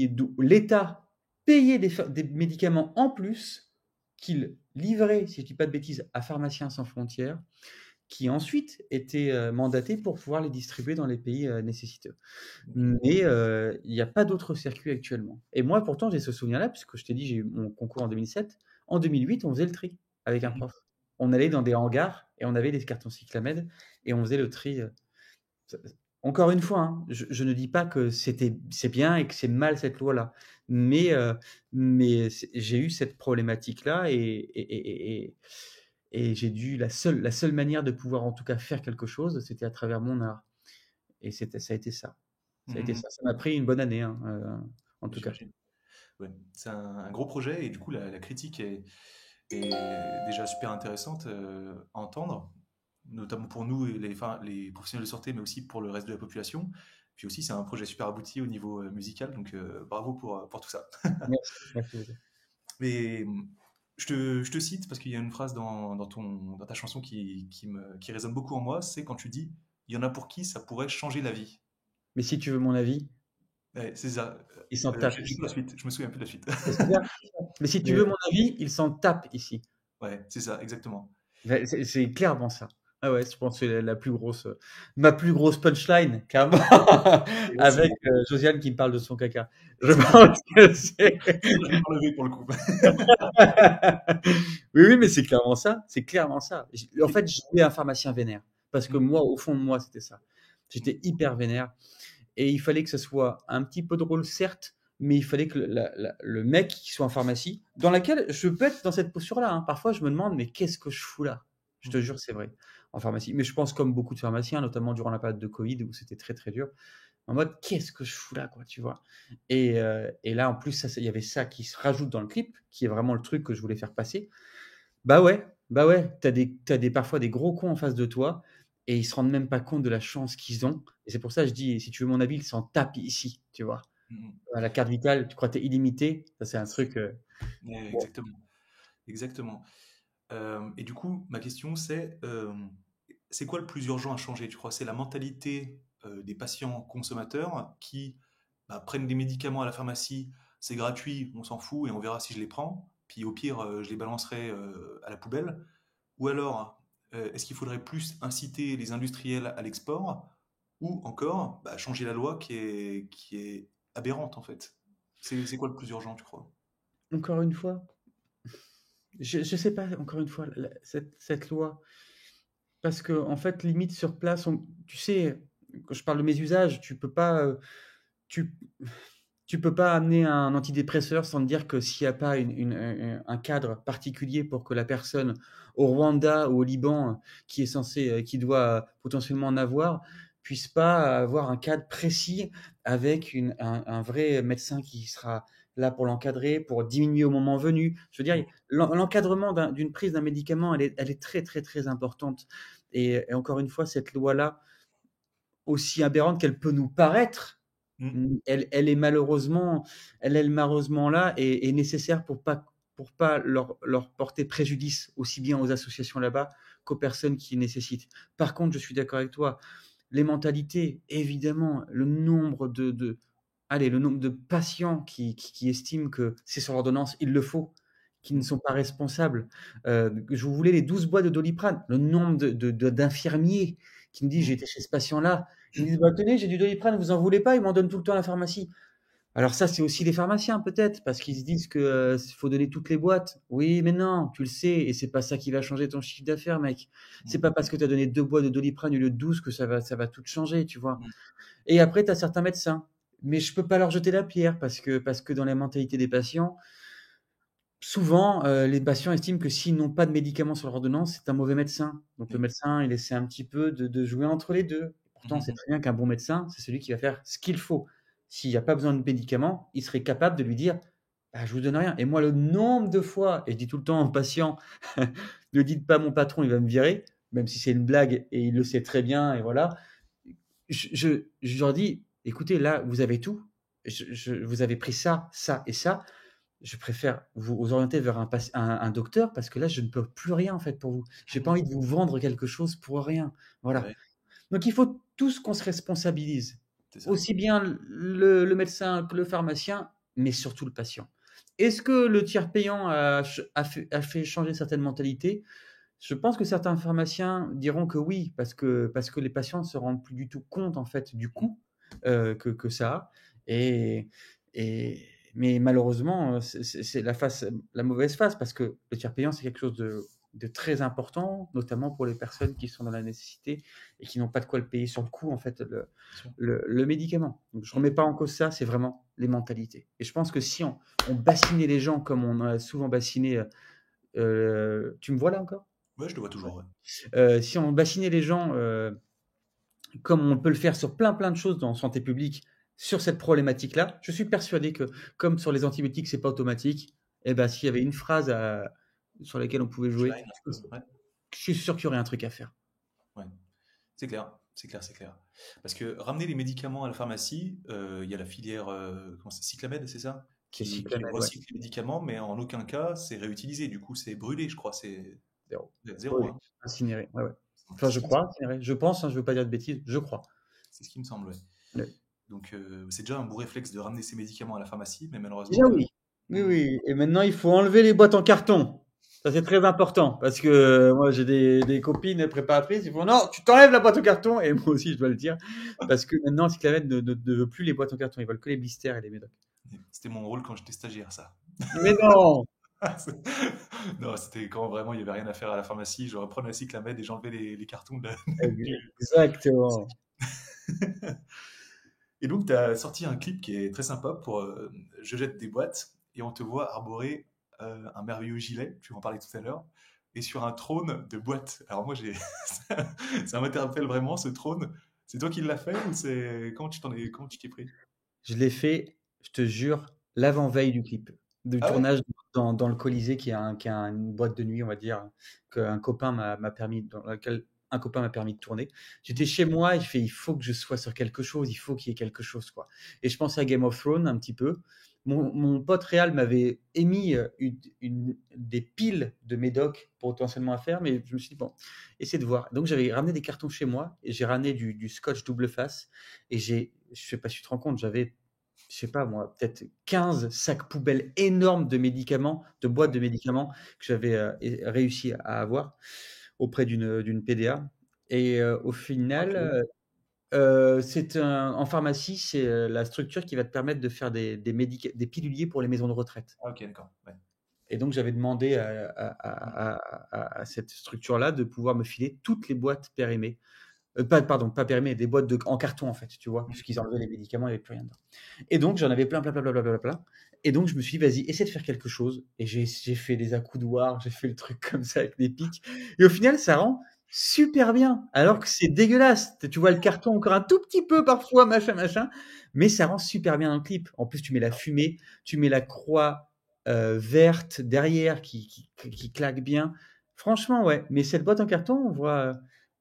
d'où l'État payait des médicaments en plus qu'il livrait, si je ne dis pas de bêtises, à Pharmaciens sans frontières, qui ensuite étaient, mandatés pour pouvoir les distribuer dans les pays, nécessiteux. Ok. Mais il n'y a pas d'autre circuit actuellement. Et moi, pourtant, j'ai ce souvenir-là, puisque je t'ai dit, j'ai eu mon concours en 2007. En 2008, on faisait le tri avec un Mhm. prof. On allait dans des hangars et on avait des cartons cyclamèdes et on faisait le tri. Ça- Encore une fois, hein, je ne dis pas que c'est bien et que c'est mal cette loi-là, mais, j'ai eu cette problématique-là et j'ai dû la seule manière de pouvoir en tout cas faire quelque chose, c'était à travers mon art. Et ça a été ça. Ça a été Mhm. ça. Ça m'a pris une bonne année, hein, en tout cas. J'imagine. Ouais. C'est un gros projet et du coup la critique est déjà super intéressante à entendre, notamment pour nous et les professionnels de santé, mais aussi pour le reste de la population. Puis aussi, c'est un projet super abouti au niveau musical, donc bravo pour tout ça. Merci, merci beaucoup. Mais je te cite parce qu'il y a une phrase dans ta chanson qui résonne beaucoup en moi, c'est quand tu dis, il y en a pour qui ça pourrait changer la vie. Mais si tu veux mon avis, Ouais, c'est ça. il s'en tape J'ai plus la ici. suite, je me souviens plus de la suite. C'est bien. Mais si tu Mais veux mon avis, il s'en tape ici. ouais, c'est ça, exactement. C'est clairement ça. Ah ouais, je pense que c'est ma plus grosse punchline, carrément, Et là, avec Josiane qui me parle de son caca. Je c'est pense que c'est. je l'ai pas relevé pour le coup. Oui, mais c'est clairement ça. C'est clairement ça. En fait, je voulais un pharmacien vénère. Parce que moi, au fond de moi, c'était ça. J'étais hyper vénère. Et il fallait que ce soit un petit peu drôle, certes, mais il fallait que le mec qui soit en pharmacie, dans laquelle je peux être dans cette posture-là, hein. Parfois, je me demande, mais qu'est-ce que je fous là? Je te jure, c'est vrai, en pharmacie. Mais je pense comme beaucoup de pharmaciens, notamment durant la période de Covid où c'était très très dur, en mode qu'est-ce que je fous là, quoi, tu vois? Et là, en plus, il y avait ça qui se rajoute dans le clip, qui est vraiment le truc que je voulais faire passer. Bah ouais, t'as parfois des gros cons en face de toi et ils se rendent même pas compte de la chance qu'ils ont. Et c'est pour ça que je dis, si tu veux mon avis, ils s'en tapent ici, tu vois. La carte vitale, tu crois que t'es illimité, ça c'est un truc. Bon. Exactement, exactement. Et du coup, ma question c'est quoi le plus urgent à changer, tu crois? C'est la mentalité des patients consommateurs qui prennent des médicaments à la pharmacie, c'est gratuit, on s'en fout et on verra si je les prends, puis au pire, je les balancerai à la poubelle. Ou alors, est-ce qu'il faudrait plus inciter les industriels à l'export, ou encore changer la loi qui est aberrante en fait? C'est quoi le plus urgent, tu crois? Encore une fois, je sais pas, encore une fois, cette loi, parce que en fait, limite sur place, tu sais, quand je parle de mes usages, tu, tu peux pas amener un antidépresseur sans te dire que s'il n'y a pas un cadre particulier pour que la personne au Rwanda ou au Liban qui doit potentiellement en avoir, puisse pas avoir un cadre précis avec un vrai médecin là pour l'encadrer, pour diminuer au moment venu. Je veux dire, l'encadrement d'une prise d'un médicament, elle est très, très, très importante. Et encore une fois, cette loi-là, aussi aberrante qu'elle peut nous paraître, Mm. elle est malheureusement, là et nécessaire pour pas leur porter préjudice aussi bien aux associations là-bas qu'aux personnes qui nécessitent. Par contre, je suis d'accord avec toi, les mentalités, évidemment, le nombre de patients qui estiment que c'est sur l'ordonnance, il le faut, qui ne Mm. sont pas responsables. Je voulais les 12 boîtes de Doliprane, le nombre d'infirmiers qui me disent, Mm. j'étais chez ce patient-là, ils me disent, bah, tenez, j'ai du Doliprane, vous en voulez pas, ils m'en donnent tout le temps à la pharmacie. Alors ça, c'est aussi les pharmaciens peut-être, parce qu'ils se disent que faut donner toutes les boîtes. Oui, mais non, tu le sais, et c'est pas ça qui va changer ton chiffre d'affaires, mec. C'est pas parce que tu as donné 2 boîtes de Doliprane au lieu de 12 que ça va tout changer, tu vois. Mm. Et après, tu as certains médecins, mais je peux pas leur jeter la pierre parce que dans la mentalité des patients, souvent, les patients estiment que s'ils n'ont pas de médicaments sur leur ordonnance, c'est un mauvais médecin. Donc le Mm. médecin, il essaie un petit peu de jouer entre les 2. Pourtant, c'est Mm. très bien qu'un bon médecin, c'est celui qui va faire ce qu'il faut. S'il y a pas besoin de médicaments, il serait capable de lui dire: «Bah, je vous donne rien» et moi, le nombre de fois et je dis tout le temps aux patients: «Ne dites pas à mon patron, il va me virer», même si c'est une blague et il le sait très bien et voilà. Je leur dis: «Écoutez, là, vous avez tout. Vous avez pris ça, ça et ça je préfère vous orienter vers un docteur parce que là, je ne peux plus rien en fait pour vous. J'ai pas Mm. envie de vous vendre quelque chose pour rien. Voilà. Ouais, Donc il faut tous qu'on se responsabilise, c'est ça. aussi bien le médecin que le pharmacien, mais surtout le patient. Est-ce que le tiers payant a fait changer certaines mentalités? Je pense que certains pharmaciens diront que oui, parce que les patients ne se rendent plus du tout compte en fait du Mm. coût que ça a. Et, et, mais malheureusement, c'est la mauvaise face, parce que le tiers payant, c'est quelque chose de très important, notamment pour les personnes qui sont dans la nécessité et qui n'ont pas de quoi le payer sur le coup, en fait, Bien sûr. le médicament. Donc, je ne Mm. remets pas en cause ça, c'est vraiment les mentalités. Et je pense que si on bassinait les gens comme on a souvent bassiné, tu me vois là encore? Ouais, je le vois toujours. Ouais. Si on vaccinait les gens comme on peut le faire sur plein de choses dans santé publique, sur cette problématique-là, je suis persuadé que, comme sur les antibiotiques, c'est pas automatique, et ben, s'il y avait une phrase sur laquelle on pouvait jouer, Schlein un peu. Ouais. je suis sûr qu'il y aurait un truc à faire. Ouais. C'est clair, c'est clair, c'est clair. Parce que ramener les médicaments à la pharmacie, il y a la filière comment Cyclamed, c'est ça? C'est Qui cyclamène, ouais, recycle les médicaments, mais en aucun cas c'est réutilisé. Du coup, c'est brûlé, je crois. C'est zéro. zéro, Oui, hein. incinéré, ouais, ouais. Enfin, C'est ce je qui me semble. crois, incinéré. Je pense, hein, je veux pas dire de bêtises, je crois. C'est ce qui me semble, ouais. Ouais. Donc, c'est déjà un beau réflexe de ramener ces médicaments à la pharmacie, mais Déjà malheureusement, oui. Oui, hmm, oui. Et maintenant, il faut enlever les boîtes en carton. Ça, c'est très important parce que moi, j'ai des copines préparatrices. Ils font non, tu t'enlèves la boîte en carton. Et moi aussi, je dois le dire parce que maintenant, Cyclamed ne veut plus les boîtes en carton. Ils veulent que les blisters et les médocs. c'était mon rôle quand j'étais stagiaire, ça. Mais non! Non, c'était quand vraiment il n'y avait rien à faire à la pharmacie. Je reprenais la Cyclamed et j'enlevais les cartons du. Exactement. Et donc, tu as sorti un clip qui est très sympa pour Je jette des boîtes et on te voit arborer un merveilleux gilet, tu en parlais tout à l'heure, et sur un trône de boîtes. Alors, moi, ça m'interpelle vraiment ce trône. C'est toi qui l'as fait ou c'est. Comment tu t'y es pris? Je l'ai fait, je te jure, l'avant-veille du clip, du Ah ouais? tournage dans le Colisée, qui a une boîte de nuit, on va dire, qu'un copain m'a permis, dans laquelle un copain m'a permis de tourner. J'étais chez moi et je fais, il faut que je sois sur quelque chose, il faut qu'il y ait quelque chose, quoi. Et je pensais à Game of Thrones un petit peu. Mon pote Réal m'avait émis des piles de médocs potentiellement à faire, mais je me suis dit, bon, essaie de voir. Donc j'avais ramené des cartons chez moi et j'ai ramené du scotch double face et je sais pas si tu te rends compte, j'avais, je sais pas moi, peut-être 15 sacs poubelles énormes de médicaments, de boîtes de médicaments que j'avais réussi à avoir auprès d'une PDA. Et au final, Ok. en pharmacie, c'est la structure qui va te permettre de faire des piluliers pour les maisons de retraite. Ah, ok, d'accord. Ouais. Et donc, j'avais demandé à cette structure-là de pouvoir me filer toutes les boîtes périmées. Pardon, pas périmées, des boîtes en carton, en fait, tu vois, puisqu'ils enlevaient les médicaments, il n'y avait plus rien dedans. Et donc, j'en avais plein. Et donc, je me suis dit, vas-y, essaie de faire quelque chose. Et j'ai fait des accoudoirs, j'ai fait le truc comme ça avec des pics. Et au final, super bien, alors que c'est dégueulasse. Tu vois le carton encore un tout petit peu parfois, machin, mais ça rend super bien dans le clip. En plus, tu mets la fumée, tu mets la croix verte derrière qui claque bien. Franchement, ouais. Mais cette boîte en carton,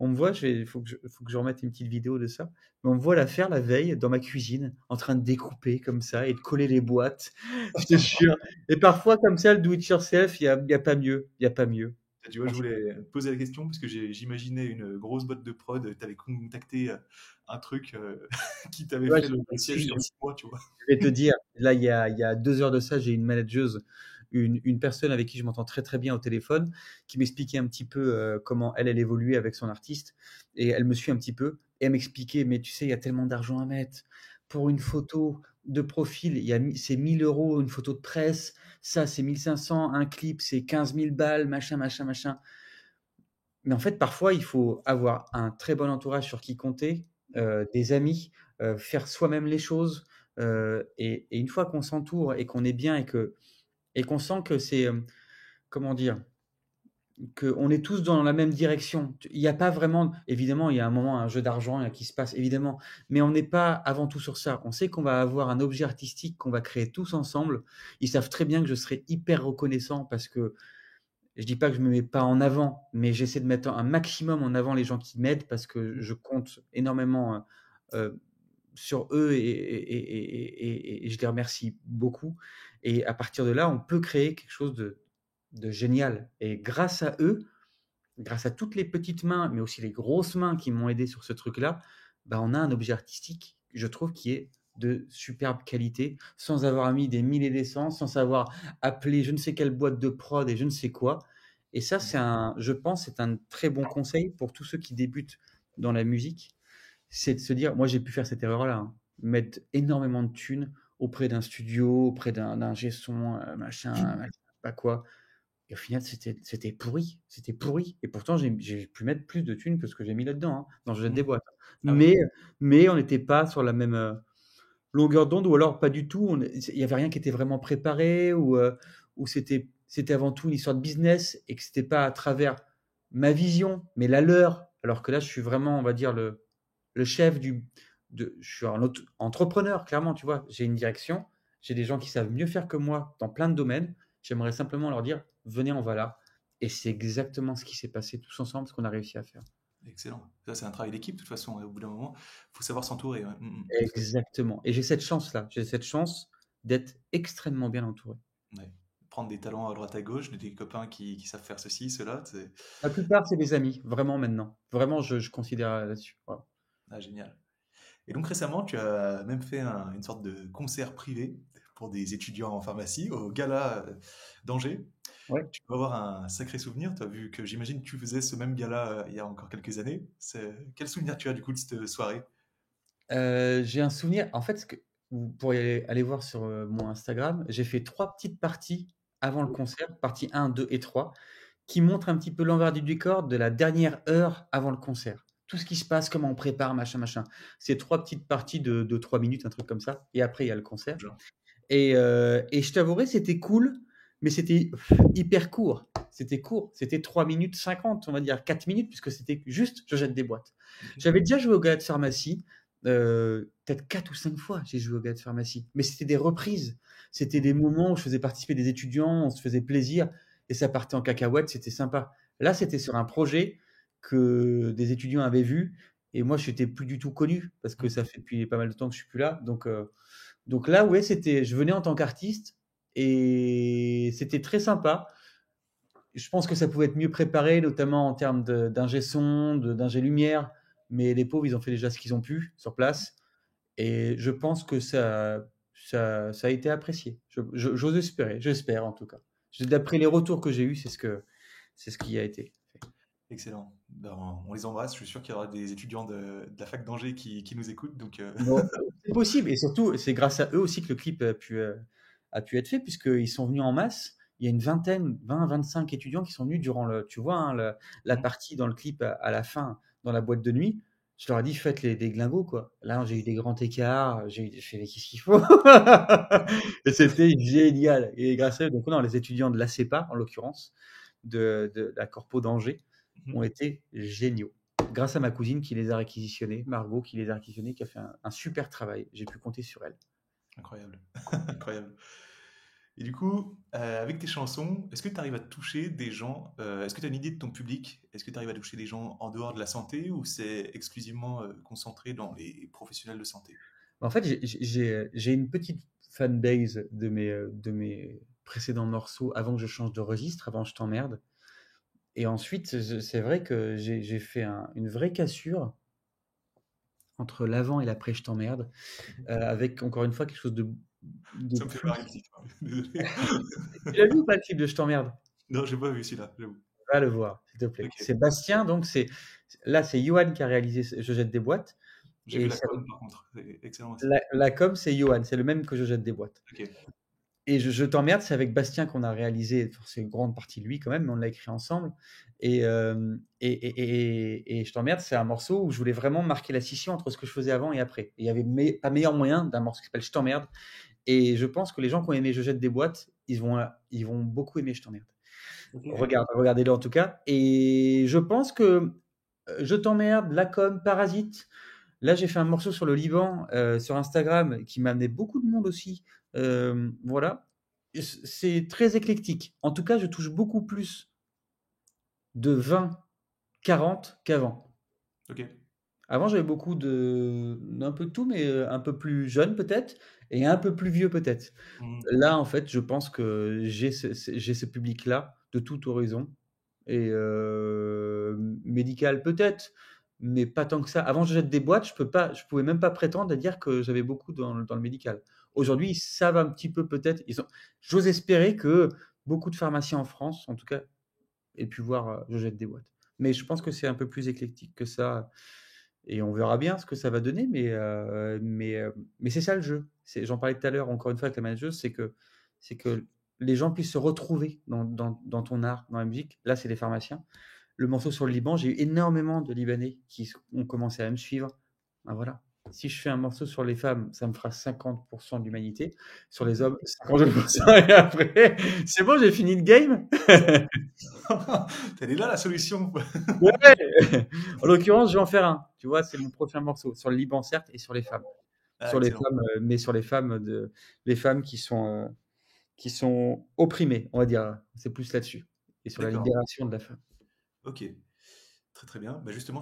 on me voit, faut que je remette une petite vidéo de ça. Mais on me voit la faire la veille dans ma cuisine, en train de découper comme ça et de coller les boîtes. Je te jure. Et parfois, comme ça, le do it yourself, il y a pas mieux. Il y a pas mieux. Tu vois, je voulais poser la question parce que j'imaginais une grosse boîte de prod, tu avais contacté un truc qui t'avait Ouais, fait le siège sur 6 mois, tu vois. je vais te dire, là, il y a 2 heures de ça, j'ai une manageuse, une personne avec qui je m'entends très très bien au téléphone, qui m'expliquait un petit peu comment elle évoluait avec son artiste. Et elle me suit un petit peu. Et elle m'expliquait, mais tu sais, il y a tellement d'argent à mettre. Pour une photo de profil, c'est 1 000 € une photo de presse. Ça, c'est 1 500. Un clip, c'est 15 000 balles, machin. Mais en fait, parfois, il faut avoir un très bon entourage sur qui compter, des amis, faire soi-même les choses. Et une fois qu'on s'entoure et qu'on est bien et qu'on sent que c'est, comment dire, qu'on est tous dans la même direction. Il n'y a pas vraiment, évidemment, il y a un moment, un jeu d'argent qui se passe, évidemment, mais on n'est pas avant tout sur ça. On sait qu'on va avoir un objet artistique qu'on va créer tous ensemble. Ils savent très bien que je serai hyper reconnaissant parce que je dis pas que je me mets pas en avant, mais j'essaie de mettre un maximum en avant les gens qui m'aident parce que je compte énormément sur eux et je les remercie beaucoup. Et à partir de là, on peut créer quelque chose de génial. Et grâce à eux, grâce à toutes les petites mains, mais aussi les grosses mains qui m'ont aidé sur ce truc-là, bah, on a un objet artistique, je trouve, qui est de superbe qualité, sans avoir mis des milliers d'essence, sans savoir appeler je ne sais quelle boîte de prod et je ne sais quoi. Et ça, je pense, c'est un très bon conseil pour tous ceux qui débutent dans la musique, c'est de se dire, moi j'ai pu faire cette erreur-là, hein, mettre énormément de thunes auprès d'un studio, auprès d'un ingé son, machin, pas quoi. Et au final, c'était pourri, c'était pourri. Et pourtant, j'ai pu mettre plus de thunes que ce que j'ai mis là-dedans, hein, dans Je jette des Mm. boîtes. Ah ouais. Mais on n'était pas sur la même longueur d'onde, ou alors pas du tout. Il n'y avait rien qui était vraiment préparé, ou c'était avant tout une histoire de business, et que c'était pas à travers ma vision, mais la leur. Alors que là, je suis vraiment, on va dire, le chef je suis un entrepreneur, clairement, tu vois. J'ai une direction, j'ai des gens qui savent mieux faire que moi dans plein de domaines. J'aimerais simplement leur dire, venez, on va là. Et c'est exactement ce qui s'est passé tous ensemble, ce qu'on a réussi à faire. Excellent. Ça, c'est un travail d'équipe, de toute façon. Et au bout d'un moment, il faut savoir s'entourer. Ouais. Exactement. Et j'ai cette chance-là. J'ai cette chance d'être extrêmement bien entouré. Ouais. Prendre des talents à droite à gauche, des copains qui savent faire ceci, cela, c'est La plupart, c'est des amis, vraiment maintenant. Vraiment, je considère là-dessus. Voilà. génial. Et donc récemment, tu as même fait une sorte de concert privé pour des étudiants en pharmacie au gala d'Angers. Ouais. Tu peux avoir un sacré souvenir, toi, vu que j'imagine que tu faisais ce même gala il y a encore quelques années. Quel souvenir tu as du coup de cette soirée? J'ai un souvenir, en fait, vous pourriez aller voir sur mon Instagram, j'ai fait 3 petites parties avant le concert, partie 1, 2 et 3, qui montrent un petit peu l'envers du décor de la dernière heure avant le concert. Tout ce qui se passe, comment on prépare, machin. C'est 3 petites parties de 3 minutes, un truc comme ça. Et après, il y a le concert. Genre. Et je t'avouerai, c'était cool, mais c'était hyper court. C'était court. C'était 3 minutes 50, on va dire 4 minutes, puisque c'était juste je jette des boîtes. Ok. J'avais déjà joué au gala de pharmacie, peut-être 4 ou 5 fois, j'ai joué au gala de pharmacie. Mais c'était des reprises. C'était des moments où je faisais participer des étudiants, on se faisait plaisir, et ça partait en cacahuète, c'était sympa. Là, c'était sur un projet que des étudiants avaient vu, et moi, je n'étais plus du tout connu, parce que ça fait depuis pas mal de temps que je suis plus là. Donc là, ouais, je venais en tant qu'artiste et c'était très sympa. Je pense que ça pouvait être mieux préparé, notamment en termes d'ingé son, d'ingé lumière, mais les pauvres, ils ont fait déjà ce qu'ils ont pu sur place. Et je pense que ça a été apprécié. J'ose espérer, j'espère en tout cas. D'après les retours que j'ai eus, c'est ce qui a été fait. Excellent. Ben, on les embrasse. Je suis sûr qu'il y aura des étudiants de la fac d'Angers qui nous écoutent. Donc, Bon, c'est possible, et surtout, c'est grâce à eux aussi que le clip a pu être fait, puisqu'ils sont venus en masse. Il y a une vingtaine, 20, 25 étudiants qui sont venus durant tu vois, hein, la partie dans le clip à la fin, dans la boîte de nuit. Je leur ai dit, faites des glingos, quoi. Là, j'ai eu des grands écarts, j'ai fait qu'est-ce qu'il faut. Et c'était génial. Et grâce à eux, donc, non, les étudiants de l'ACEPA, en l'occurrence, de la Corpo d'Angers, ont été géniaux. Grâce à ma cousine qui les a réquisitionnés, Margot qui les a réquisitionnés, qui a fait un super travail. J'ai pu compter sur elle. Incroyable. Incroyable. Et du coup, avec tes chansons, est-ce que tu arrives à toucher des gens, est-ce que tu as une idée de ton public? Est-ce que tu arrives à toucher des gens en dehors de la santé ou c'est exclusivement concentré dans les professionnels de santé? En fait, j'ai une petite fanbase de mes précédents morceaux avant que je change de registre, avant Je t'emmerde. Et ensuite, c'est vrai que j'ai fait une vraie cassure entre l'avant et l'après Je t'emmerde, avec encore une fois quelque chose de Ça me fait marrer plus. une petite. Désolé. Tu l'as vu ou pas le clip de Je t'emmerde? Non, j'ai pas vu celui-là, j'avoue. Va le voir, s'il te plaît. Ok. C'est Bastien, donc là, c'est Johan qui a réalisé Je jette des boîtes. J'ai vu Et la com par contre, c'est excellent aussi. la com, c'est Johan, c'est le même que Je jette des boîtes. Ok. Et Je t'emmerde, c'est avec Bastien qu'on a réalisé, c'est une grande partie de lui quand même, mais on l'a écrit ensemble. Et Je t'emmerde, c'est un morceau où je voulais vraiment marquer la scission entre ce que je faisais avant et après. Et il y avait pas meilleur moyen d'un morceau qui s'appelle Je t'emmerde. Et je pense que les gens qui ont aimé Je jette des boîtes, ils vont beaucoup aimer Je t'emmerde. Ok. Regardez-le en tout cas. Et je pense que Je t'emmerde, La Com, Parasite. Là, j'ai fait un morceau sur le Liban sur Instagram qui m'a amené beaucoup de monde aussi. Voilà. C'est très éclectique. En tout cas, je touche beaucoup plus de 20-40 qu'avant. Ok. Avant, j'avais beaucoup d'un peu de tout, mais un peu plus jeune peut-être et un peu plus vieux peut-être. Mhm. Là, en fait, je pense que j'ai ce public-là de tout horizon et médical peut-être, mais pas tant que ça. Avant, je jette des boîtes, je pouvais même pas prétendre à dire que j'avais beaucoup dans le médical. Aujourd'hui, ils savent un petit peu peut-être. J'ose espérer que beaucoup de pharmaciens en France, en tout cas, aient pu voir je jette des boîtes. Mais je pense que c'est un peu plus éclectique que ça. Et on verra bien ce que ça va donner, mais c'est ça le jeu. J'en parlais tout à l'heure, encore une fois, avec la manageuse, c'est que les gens puissent se retrouver dans ton art, dans la musique. Là, c'est les pharmaciens. Le morceau sur le Liban, j'ai eu énormément de Libanais qui ont commencé à me suivre. Ben voilà. Si je fais un morceau sur les femmes, ça me fera 50% de l'humanité. Sur les hommes, 50%. Et après, c'est bon, j'ai fini le game. Elle est là la solution. Ouais. En l'occurrence, je vais en faire un. Tu vois, c'est mon prochain morceau sur le Liban, certes, et sur les femmes. Ah, Sur les excellent. femmes, mais sur les femmes qui sont opprimées, on va dire. C'est plus là-dessus. Et sur la D'accord. libération de la femme. Ok. Très très bien. Bah justement,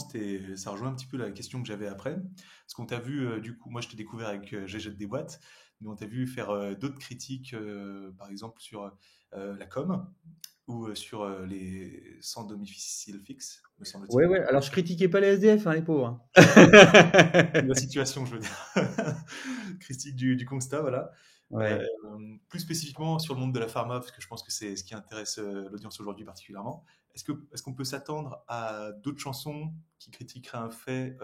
ça rejoint un petit peu la question que j'avais après. Parce qu'on t'a vu, du coup, moi je t'ai découvert avec J'ai jette des boîtes, mais on t'a vu faire d'autres critiques, par exemple sur la com ou sur les sans domicile fixe, me Ouais, semble-t-il. ouais. Alors, je critiquais pas les SDF, hein, les pauvres. La situation, je veux dire. Critique du constat, voilà. Euh, Ouais. Plus spécifiquement sur le monde de la pharma, parce que je pense que c'est ce qui intéresse l'audience aujourd'hui particulièrement. Est-ce qu'on peut s'attendre à d'autres chansons qui critiqueraient un fait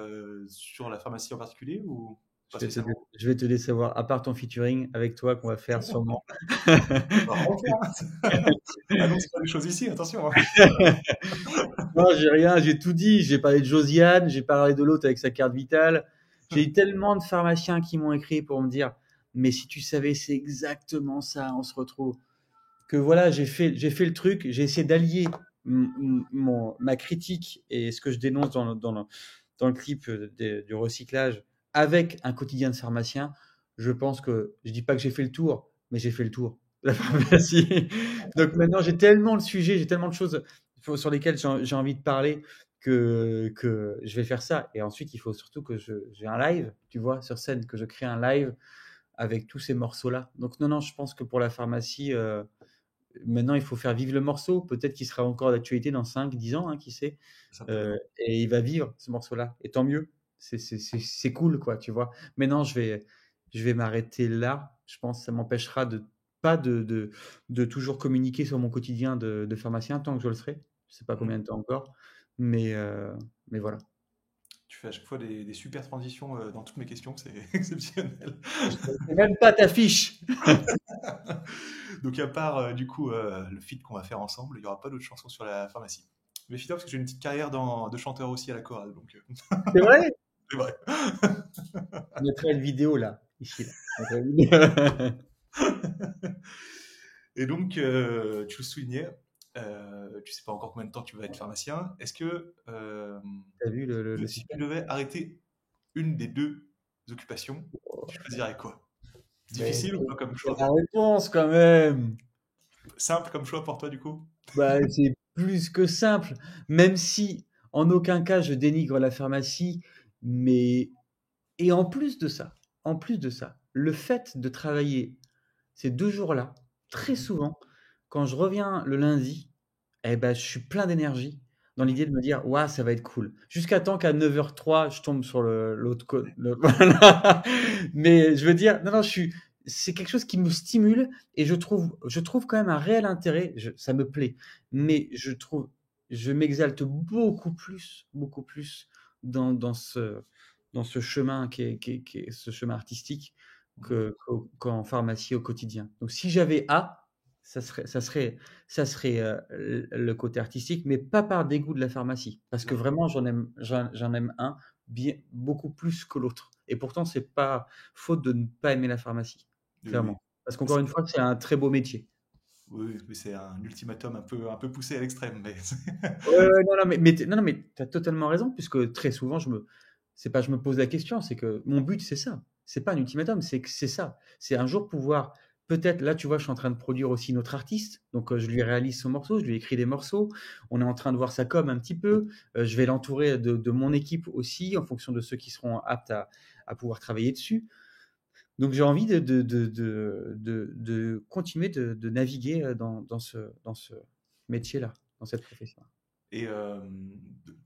sur la pharmacie en particulier ou pas Je vais te, dé- spécialement? je vais te décevoir, à part ton featuring avec toi qu'on va faire sûrement. On va refaire. Annonce pas les choses ici, attention, hein. Non, j'ai rien, j'ai tout dit. J'ai parlé de Josiane, j'ai parlé de l'autre avec sa carte vitale. J'ai eu tellement de pharmaciens qui m'ont écrit pour me dire, mais si tu savais, c'est exactement ça, on se retrouve. Que voilà, j'ai fait le truc, j'ai essayé d'allier ma critique et ce que je dénonce dans le clip du recyclage avec un quotidien de pharmacien. Je pense que, je dis pas que j'ai fait le tour, mais j'ai fait le tour de la pharmacie. Donc maintenant, j'ai tellement de sujets, j'ai tellement de choses sur lesquelles j'ai envie de parler que je vais faire ça. Et ensuite, il faut surtout que j'ai un live, tu vois, sur scène, que je crée un live avec tous ces morceaux-là. Donc non, non, je pense que pour la pharmacie, maintenant, il faut faire vivre le morceau. Peut-être qu'il sera encore d'actualité dans 5-10 ans, hein, qui sait. Certainement. Et il va vivre ce morceau-là. Et tant mieux. C'est cool, quoi, tu vois. Maintenant, je vais m'arrêter là. Je pense que ça m'empêchera pas de toujours communiquer sur mon quotidien de pharmacien tant que je le serai. Je sais pas Mhm. combien de temps encore. Mais voilà. Tu fais à chaque fois des super transitions dans toutes mes questions, c'est exceptionnel. Je ne même pas ta fiche. Donc à part du coup le feat qu'on va faire ensemble, il n'y aura pas d'autres chansons sur la pharmacie. Mais fidèle parce que j'ai une petite carrière de chanteur aussi à la chorale, donc C'est vrai? c'est vrai. Je mettrai une vidéo là, ici. Là. Je mettrai une vidéo. Et donc tu le soulignais, tu sais pas encore combien de temps tu vas être pharmacien. Est-ce que T'as vu le si tu système? devais arrêter une des deux occupations, tu choisirais quoi? Mais Difficile ou pas comme c'est la choix? réponse quand même. Simple comme choix pour toi, du coup? Bah, c'est plus que simple. Même si, en aucun cas, je dénigre la pharmacie, mais et en plus de ça, le fait de travailler ces 2 jours-là, très Mhm, souvent, quand je reviens le lundi, eh ben, je suis plein d'énergie dans mhm. l'idée de me dire: «Waouh, ça va être cool». Jusqu'à temps qu'à 9h03, je tombe sur l'autre côte, voilà. Mais je veux dire, non, non, c'est quelque chose qui me stimule et je trouve quand même un réel intérêt, ça me plaît, Mhm. mais je m'exalte beaucoup plus dans ce chemin qui est ce chemin artistique Mhm. qu'en pharmacie au quotidien. Donc si j'avais ça serait le côté artistique, mais pas par dégoût de la pharmacie, parce que D'accord. vraiment j'en aime un bien beaucoup plus que l'autre. Et pourtant, c'est pas faute de ne pas aimer la pharmacie, Oui, oui. clairement. Parce Mais qu'encore une fois, c'est un très beau métier. oui, oui, mais c'est un ultimatum un peu poussé à l'extrême. Mais Ouais, ouais, non, non, mais tu as totalement raison, puisque très souvent, c'est pas je me pose la question, c'est que mon but, c'est ça. C'est pas un ultimatum, c'est que c'est ça. C'est un jour pouvoir, peut-être, là, tu vois, je suis en train de produire aussi notre artiste, donc je lui réalise son morceau, je lui écris des morceaux, on est en train de voir sa com un petit peu, je vais l'entourer de mon équipe aussi, en fonction de ceux qui seront aptes à pouvoir travailler dessus. Donc j'ai envie de continuer de naviguer dans ce métier-là, dans cette profession. et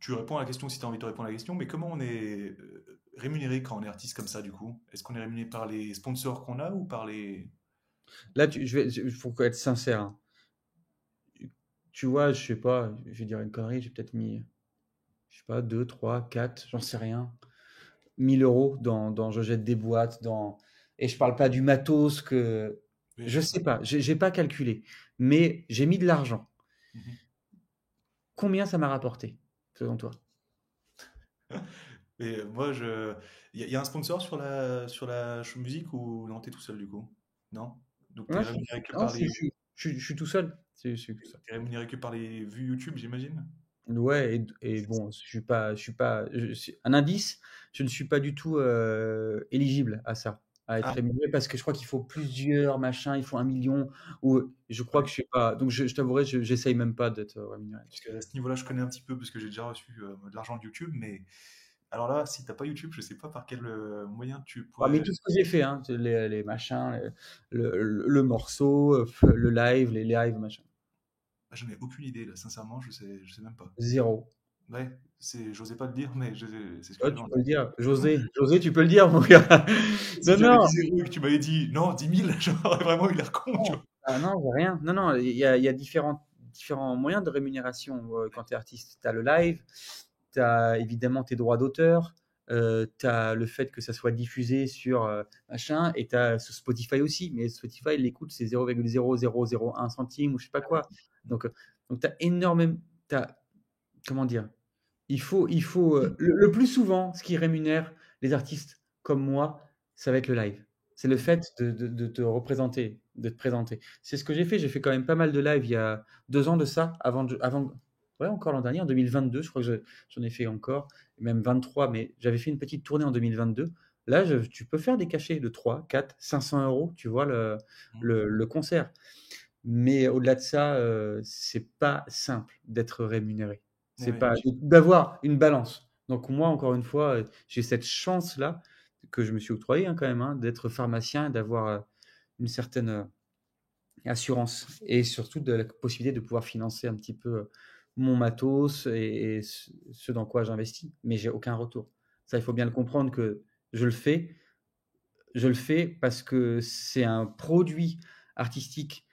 tu réponds à la question si tu as envie de répondre à la question, mais comment on est rémunéré quand on est artiste comme ça, du coup? Est-ce qu'on est rémunéré par les sponsors qu'on a ou par les... Là, faut être sincère, hein. Tu vois, je sais pas, je vais dire une connerie, j'ai peut-être mis, je sais pas, 2, 3, 4, j'en sais rien, 1 000 € dans je jette des boîtes, et je parle pas du matos Oui, je sais pas, j'ai pas calculé, mais j'ai mis de l'argent. mhm. Combien ça m'a rapporté, selon toi? Et moi, il y a un sponsor sur la musique ou non, t'es tout seul du coup? Non? Donc t'es Ouais, rémunéré que non, par les, je suis tout seul. Je suis tout seul. t'es rémunéré que par les vues YouTube, j'imagine? Ouais, et bon, un indice, je ne suis pas du tout éligible à ça, à être Ah, rémunéré, parce que je crois qu'il faut plusieurs machins, il faut 1 million, ou je crois ouais. que je sais pas. Donc je t'avouerai, j'essaye même pas d'être rémunéré Parce dessus. qu'à ce niveau-là, je connais un petit peu parce que j'ai déjà reçu de l'argent de YouTube, mais alors là, si t'as pas YouTube, je sais pas par quel moyen tu Parmi pourrais. tout ce que j'ai fait, hein, c'est les machins, le morceau, le live, les lives, machin. Ah, j'en ai aucune idée là, sincèrement, je sais même pas. Zéro. Ouais, j'osais pas le dire, mais c'est ce que Ouais, j'avais tu en peux le tête. dire. José, tu peux le dire, mon gars. Si Non, j'avais non. dit zéro et que tu m'avais dit non, 10 000, j'aurais vraiment eu l'air con, tu Non, vois. ah non, j'ai rien. Non, non, il y a différents moyens de rémunération quand tu es artiste. Tu as le live, tu as évidemment tes droits d'auteur, tu as le fait que ça soit diffusé sur machin, et tu as Spotify aussi. Mais Spotify, l'écoute, c'est 0,0001 centime ou je sais pas quoi. Donc tu as énormément. T'as, comment dire? Le plus souvent, ce qui rémunère les artistes comme moi, ça va être le live. C'est le fait de te représenter, de te présenter. C'est ce que j'ai fait. J'ai fait quand même pas mal de live il y a 2 ans de ça, ouais, encore l'an dernier, en 2022, je crois que j'en ai fait encore, même 23, mais j'avais fait une petite tournée en 2022. Là, tu peux faire des cachets de 3, 4, 500 €, tu vois, le concert. Mais au-delà de ça, c'est pas simple d'être rémunéré. Ouais, C'est ouais, pas d'avoir une balance. Donc moi, encore une fois, j'ai cette chance-là que je me suis octroyée, hein, quand même, hein, d'être pharmacien et d'avoir une certaine assurance, et surtout de la possibilité de pouvoir financer un petit peu mon matos et ce dans quoi j'investis. Mais j'ai aucun retour. Ça, il faut bien le comprendre, que je le fais, je le fais parce que c'est un produit artistique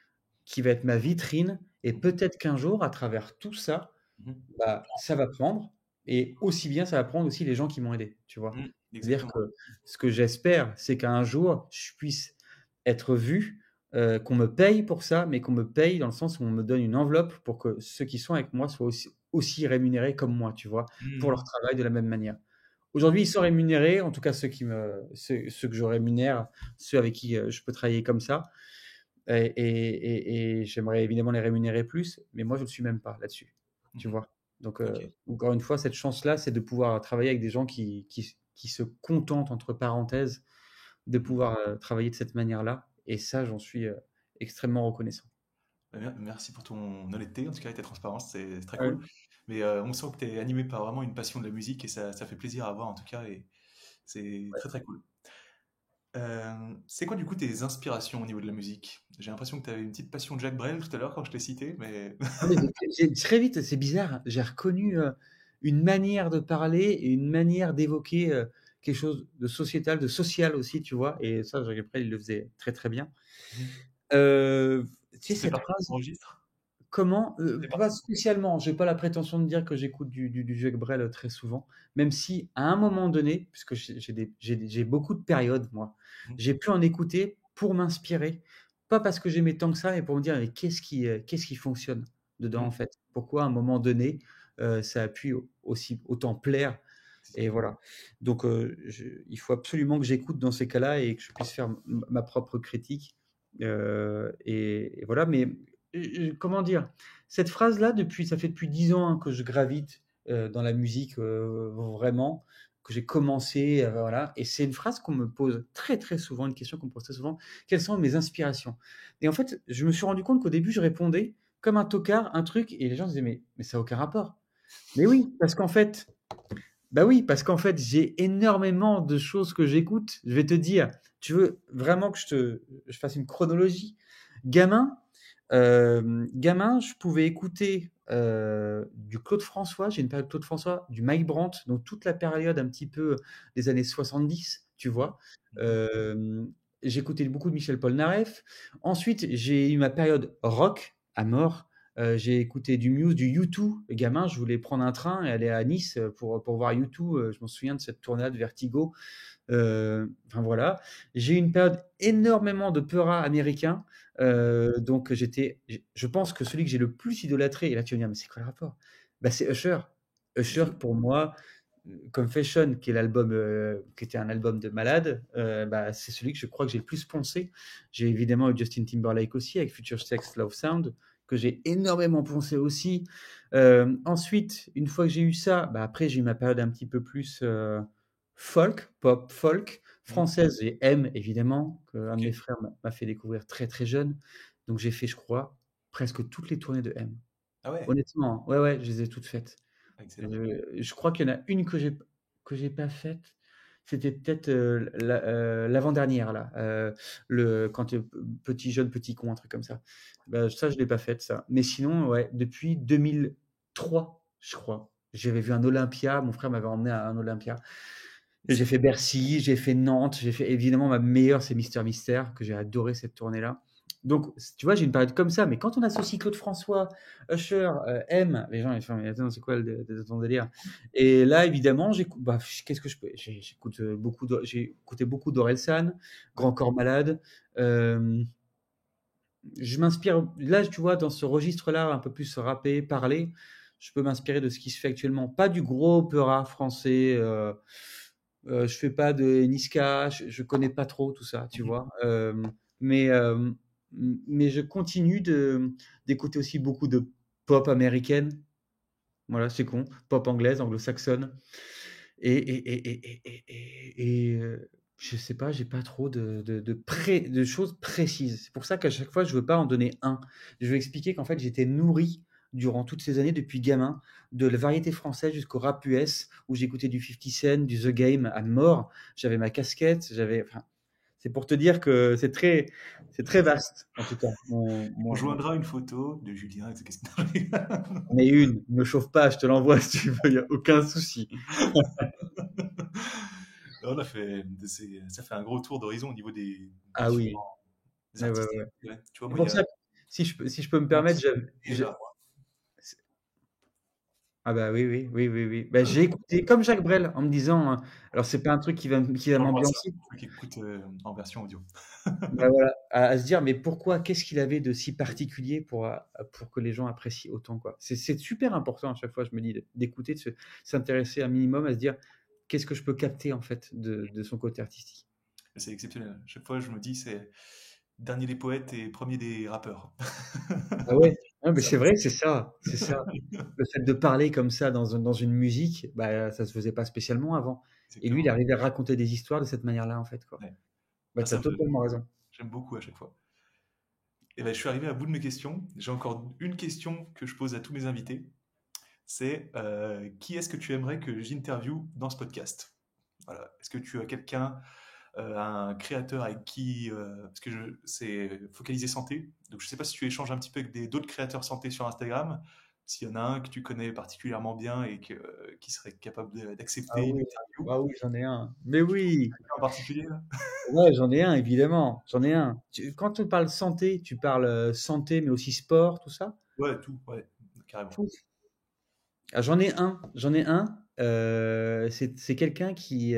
qui va être ma vitrine, et peut-être qu'un jour, à travers tout ça, mhm, bah, ça va prendre, et aussi bien ça va prendre aussi les gens qui m'ont aidé, tu vois? C'est-à-dire exactement. que ce que j'espère, c'est qu'un jour, je puisse être vu, qu'on me paye pour ça, mais qu'on me paye dans le sens où on me donne une enveloppe pour que ceux qui sont avec moi soient aussi rémunérés comme moi, tu vois? Pour leur Mhm, travail de la même manière. Aujourd'hui, ils sont rémunérés, en tout cas ceux que je rémunère, ceux avec qui, je peux travailler comme ça. et j'aimerais évidemment les rémunérer plus, mais moi, je ne le suis même pas là-dessus, tu Mhm. vois. Donc, Ok. encore une fois, cette chance-là, c'est de pouvoir travailler avec des gens qui se contentent, entre parenthèses, de Mhm. pouvoir travailler de cette manière-là. Et ça, j'en suis extrêmement reconnaissant. Merci pour ton honnêteté, en tout cas, et ta transparence, c'est très Ouais. cool. Mais on sent que tu es animé par vraiment une passion de la musique et ça fait plaisir à voir en tout cas, et c'est très très cool. C'est quoi du coup tes inspirations au niveau de la musique? J'ai l'impression que tu avais une petite passion de Jacques Brel tout à l'heure quand je t'ai cité, mais... Ah, mais très vite, c'est bizarre, j'ai reconnu une manière de parler et une manière d'évoquer quelque chose de sociétal, de social aussi, tu vois. Et ça, Jacques Brel, il le faisait très très bien. Mhm. Euh, Tu sais, Ça fait cette partie de phrase, ton registre? comment Ça fait pas partie. spécialement, j'ai pas la prétention de dire que j'écoute du Jacques Brel très souvent, même si à un moment donné, puisque j'ai beaucoup de périodes, moi, Mhm. j'ai pu en écouter pour m'inspirer, pas parce que j'aimais tant que ça, mais pour me dire, mais qu'est-ce qui fonctionne dedans en Mhm. fait? Pourquoi à un moment donné, ça a pu aussi autant plaire? C'est ça. Et voilà. Donc, il faut absolument que j'écoute dans ces cas-là et que je puisse faire ma propre critique. Et voilà. Mais comment dire? Cette phrase-là, ça fait depuis 10 ans hein, que je gravite dans la musique, vraiment, que j'ai commencé, voilà. Et c'est une phrase qu'on me pose très très souvent, une question qu'on me pose très souvent. Quelles sont mes inspirations? Et en fait, je me suis rendu compte qu'au début, je répondais comme un tocard, un truc, et les gens disaient, mais ça n'a aucun rapport. Mais oui, parce qu'en fait, bah oui, parce qu'en fait, j'ai énormément de choses que j'écoute. Je vais te dire, tu veux vraiment que je fasse une chronologie? Gamin, gamin, je pouvais écouter du Claude François, j'ai une période Claude François, du Mike Brandt, donc toute la période un petit peu des années 70, tu Mhm. vois. Mhm. Euh, J'écoutais beaucoup de Michel Polnareff. Ensuite, j'ai eu ma période rock à mort. J'ai écouté du Muse, du U2. Gamin, je voulais prendre un train et aller à Nice pour voir U2. Je m'en souviens de cette tournade Vertigo. Enfin voilà. J'ai eu une période énormément de Peura américain. Donc je pense que celui que j'ai le plus idolâtré, et là tu vas me dire, mais c'est quoi le rapport? Bah, c'est Usher. Usher, Ok. pour moi, Confession, qui est l'album, qui était un album de malade, bah, c'est celui que je crois que j'ai le plus poncé. J'ai évidemment eu Justin Timberlake aussi avec Future Sex Love Sound, que j'ai énormément poncé aussi. Ensuite, une fois que j'ai eu ça, bah, après j'ai eu ma période un petit peu plus folk, pop, folk. Mhm. Française, j'ai M, évidemment, qu'un de Ok. mes frères m'a fait découvrir très très jeune. Donc j'ai fait, je crois, presque toutes les tournées de M. Ah ouais, Honnêtement, ouais, ouais, je les ai toutes faites. excellent. Je crois qu'il y en a une que j'ai pas faite. C'était peut-être l'avant-dernière là, quand petit jeune petit con, un truc comme ça. Bah, ça je l'ai pas faite ça. Mais sinon ouais, depuis 2003, je crois. J'avais vu un Olympia, mon frère m'avait emmené à un Olympia. Et j'ai fait Bercy, j'ai fait Nantes, j'ai fait évidemment ma meilleure, c'est Mister Mystère, que j'ai adoré cette tournée-là. Donc, tu vois, j'ai une période comme ça, mais quand on associe Claude François, Usher, M, les gens ils font, mais attends, c'est quoi ton délire? Et là, évidemment, j'écoute, bah, qu'est-ce que je peux, j'écoute beaucoup, j'ai écouté beaucoup d'Orelsan, Ouais. Grand Corps Malade. euh, je m'inspire, là, tu vois, dans ce registre-là, un peu plus rappé, parler, je peux m'inspirer de ce qui se fait actuellement. Pas du gros opéra français. Je fais pas de Niska, je connais pas trop tout ça, tu Mhm. vois. Mais, euh, mais je continue d'écouter aussi beaucoup de pop américaine. Voilà, c'est con. Pop anglaise, anglo-saxonne. Je sais pas, j'ai pas trop de choses précises. C'est pour ça qu'à chaque fois, je veux pas en donner un. Je veux expliquer qu'en fait, j'étais nourri durant toutes ces années, depuis gamin, de la variété française jusqu'au rap US, où j'écoutais du 50 Cent, du The Game à mort. J'avais ma casquette, enfin, c'est pour te dire que c'est très vaste, en tout cas. On joindra une photo de Julien. Qu'est-ce que... On est une, ne me chauffe pas, je te l'envoie si tu veux, il n'y a aucun souci. On a fait, ça fait un gros tour d'horizon au niveau des Ah oui, différents des ouais, ouais, artistes. ouais. Ouais. Tu vois, C'est moi, il y pour a ça que, si je peux me un permettre, petit déjà. ah bah oui, oui, oui, oui, oui. Bah, j'ai écouté comme Jacques Brel en me disant, alors c'est pas un truc qui va J'envoie ça. m'ambiancer, Je qui écoute en version audio. bah voilà, à se dire, mais pourquoi, qu'est-ce qu'il avait de si particulier pour que les gens apprécient autant, quoi. C'est super important à chaque fois, je me dis, d'écouter, de s'intéresser un minimum, à se dire, qu'est-ce que je peux capter en fait de son côté artistique. C'est exceptionnel. Chaque fois, je me dis, c'est dernier des poètes et premier des rappeurs. Ah ouais, non, mais Ça, c'est vrai, c'est ça, c'est ça. Le fait de parler comme ça dans une musique, bah, ça se faisait pas spécialement avant. Et lui, il exactement. arrivait à raconter des histoires de cette manière-là, en fait, quoi. Ouais. Bah, Ah, tu as ça me- totalement raison. J'aime beaucoup à chaque fois. Et ben, je suis arrivé à bout de mes questions. J'ai encore une question que je pose à tous mes invités. C'est qui est-ce que tu aimerais que j'interviewe dans ce podcast? Voilà. Est-ce que tu as quelqu'un, un créateur avec qui, parce que c'est focalisé santé, donc je ne sais pas si tu échanges un petit peu avec d'autres créateurs santé sur Instagram, s'il y en a un que tu connais particulièrement bien et qui serait capable Ah d'accepter une oui, interview. ah oui, j'en ai un. Mais oui, Quelqu'un en particulier là? ouais, j'en ai un, évidemment, j'en ai un. Quand on parle santé, tu parles santé, mais aussi sport, tout ça? Ouais, tout, ouais, carrément. Ouf. Ah, j'en ai un. C'est quelqu'un qui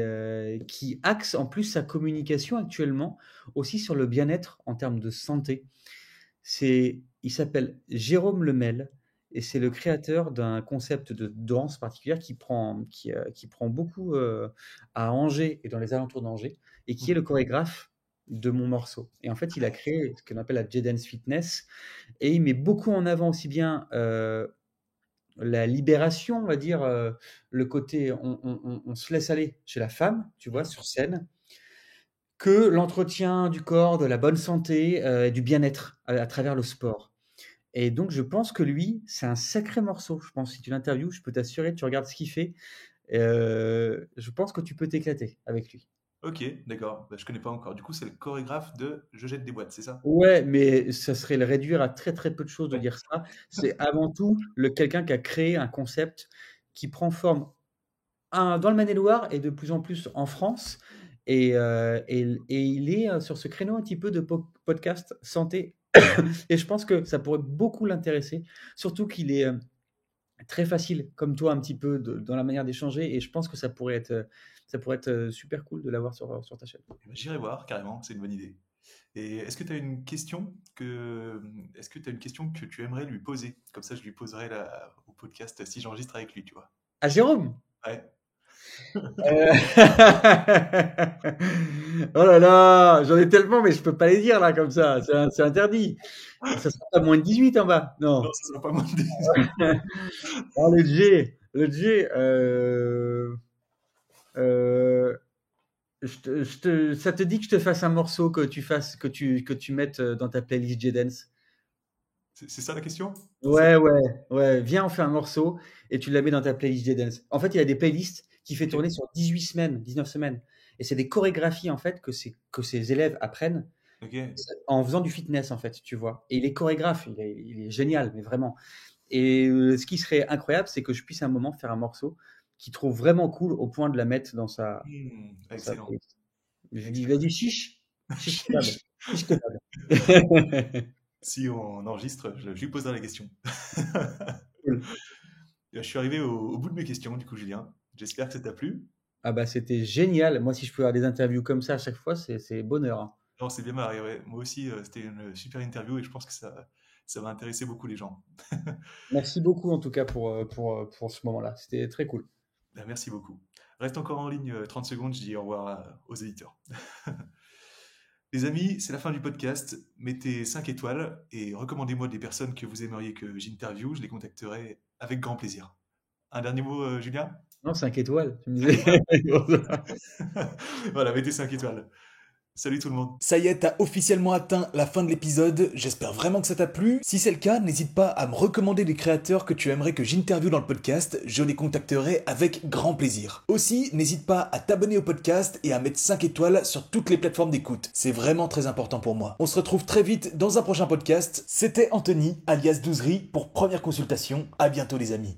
axe en plus sa communication actuellement aussi sur le bien-être en termes de santé. Il s'appelle Jérôme Lemel et c'est le créateur d'un concept de danse particulière qui prend beaucoup à Angers et dans les alentours d'Angers et qui est le Mhm. chorégraphe de mon morceau. Et en fait, il a créé ce qu'on appelle la J-Dance Fitness et il met beaucoup en avant aussi bien la libération, on va dire, le côté on se laisse aller chez la femme, tu vois, Mhm. sur scène, que l'entretien du corps, de la bonne santé et du bien-être à travers le sport. Et donc, je pense que lui, c'est un sacré morceau. Je pense, si tu l'interviews, je peux t'assurer, tu regardes ce qu'il fait. Je pense que tu peux t'éclater avec lui. Ok, d'accord. Bah, je connais pas encore. Du coup, c'est le chorégraphe de Je jette des boîtes, c'est ça? Ouais, mais ça serait le réduire à très très peu de choses de Ouais. dire ça. C'est avant tout quelqu'un qui a créé un concept qui prend forme dans le Maine-et-Loire et de plus en plus en France. Et il est sur ce créneau un petit peu de podcast santé. Et je pense que ça pourrait beaucoup l'intéresser. Surtout qu'il est très facile, comme toi, un petit peu dans la manière d'échanger. Et je pense que ça pourrait être super cool de l'avoir sur ta chaîne. Eh ben, j'irai voir, carrément, c'est une bonne idée. Et est-ce que tu as une question que tu aimerais lui poser? Comme ça, je lui poserai au podcast si j'enregistre avec lui, tu vois. Ah, Jérôme! Ouais. Euh, Oh là là, j'en ai tellement, mais je peux pas les dire là comme ça. C'est interdit. Ça sera pas moins de 18 en bas. Non, Non. ça sera pas moins de 18. Oh, le G, euh, ça te dit que je te fasse un morceau que tu mettes dans ta playlist J-Dance? C'est ça la question? C'est Ouais, ouais, ouais. Viens, on fait un morceau et tu la mets dans ta playlist J-Dance. En fait, il y a des playlists qui fait Ok, tourner sur 18 semaines, 19 semaines. Et c'est des chorégraphies, en fait, que ces élèves apprennent ok. en faisant du fitness, en fait, tu vois. Et il est chorégraphe, il est génial, mais vraiment. Et ce qui serait incroyable, c'est que je puisse à un moment faire un morceau qu'il trouve vraiment cool au point de la mettre dans sa Excellent. playlist. Je lui dis, Excellent. vas-y, chiche, chiche kebab, chiche kebab. Si on enregistre, je lui poserai la question. Cool. Je suis arrivé au bout de mes questions, du coup, Julien. J'espère que ça t'a plu. Ah bah c'était génial. Moi, si je peux avoir des interviews comme ça à chaque fois, c'est bonheur, hein. Non, c'est bien marré, ouais. Moi aussi, c'était une super interview et je pense que ça va intéresser beaucoup les gens. Merci beaucoup en tout cas pour ce moment-là. C'était très cool. Ben, merci beaucoup. Reste encore en ligne 30 secondes, je dis au revoir aux éditeurs. Les amis, c'est la fin du podcast. Mettez 5 étoiles et recommandez-moi des personnes que vous aimeriez que j'interviewe. Je les contacterai avec grand plaisir. Un dernier mot, Julien? Non, 5 étoiles, tu me 5 disais. étoiles? Voilà, mettez 5 étoiles. Salut tout le monde. Ça y est, t'as officiellement atteint la fin de l'épisode. J'espère vraiment que ça t'a plu. Si c'est le cas, n'hésite pas à me recommander des créateurs que tu aimerais que j'interviewe dans le podcast. Je les contacterai avec grand plaisir. Aussi, n'hésite pas à t'abonner au podcast et à mettre 5 étoiles sur toutes les plateformes d'écoute. C'est vraiment très important pour moi. On se retrouve très vite dans un prochain podcast. C'était Anthony, alias Douzerie, pour Première Consultation. À bientôt les amis.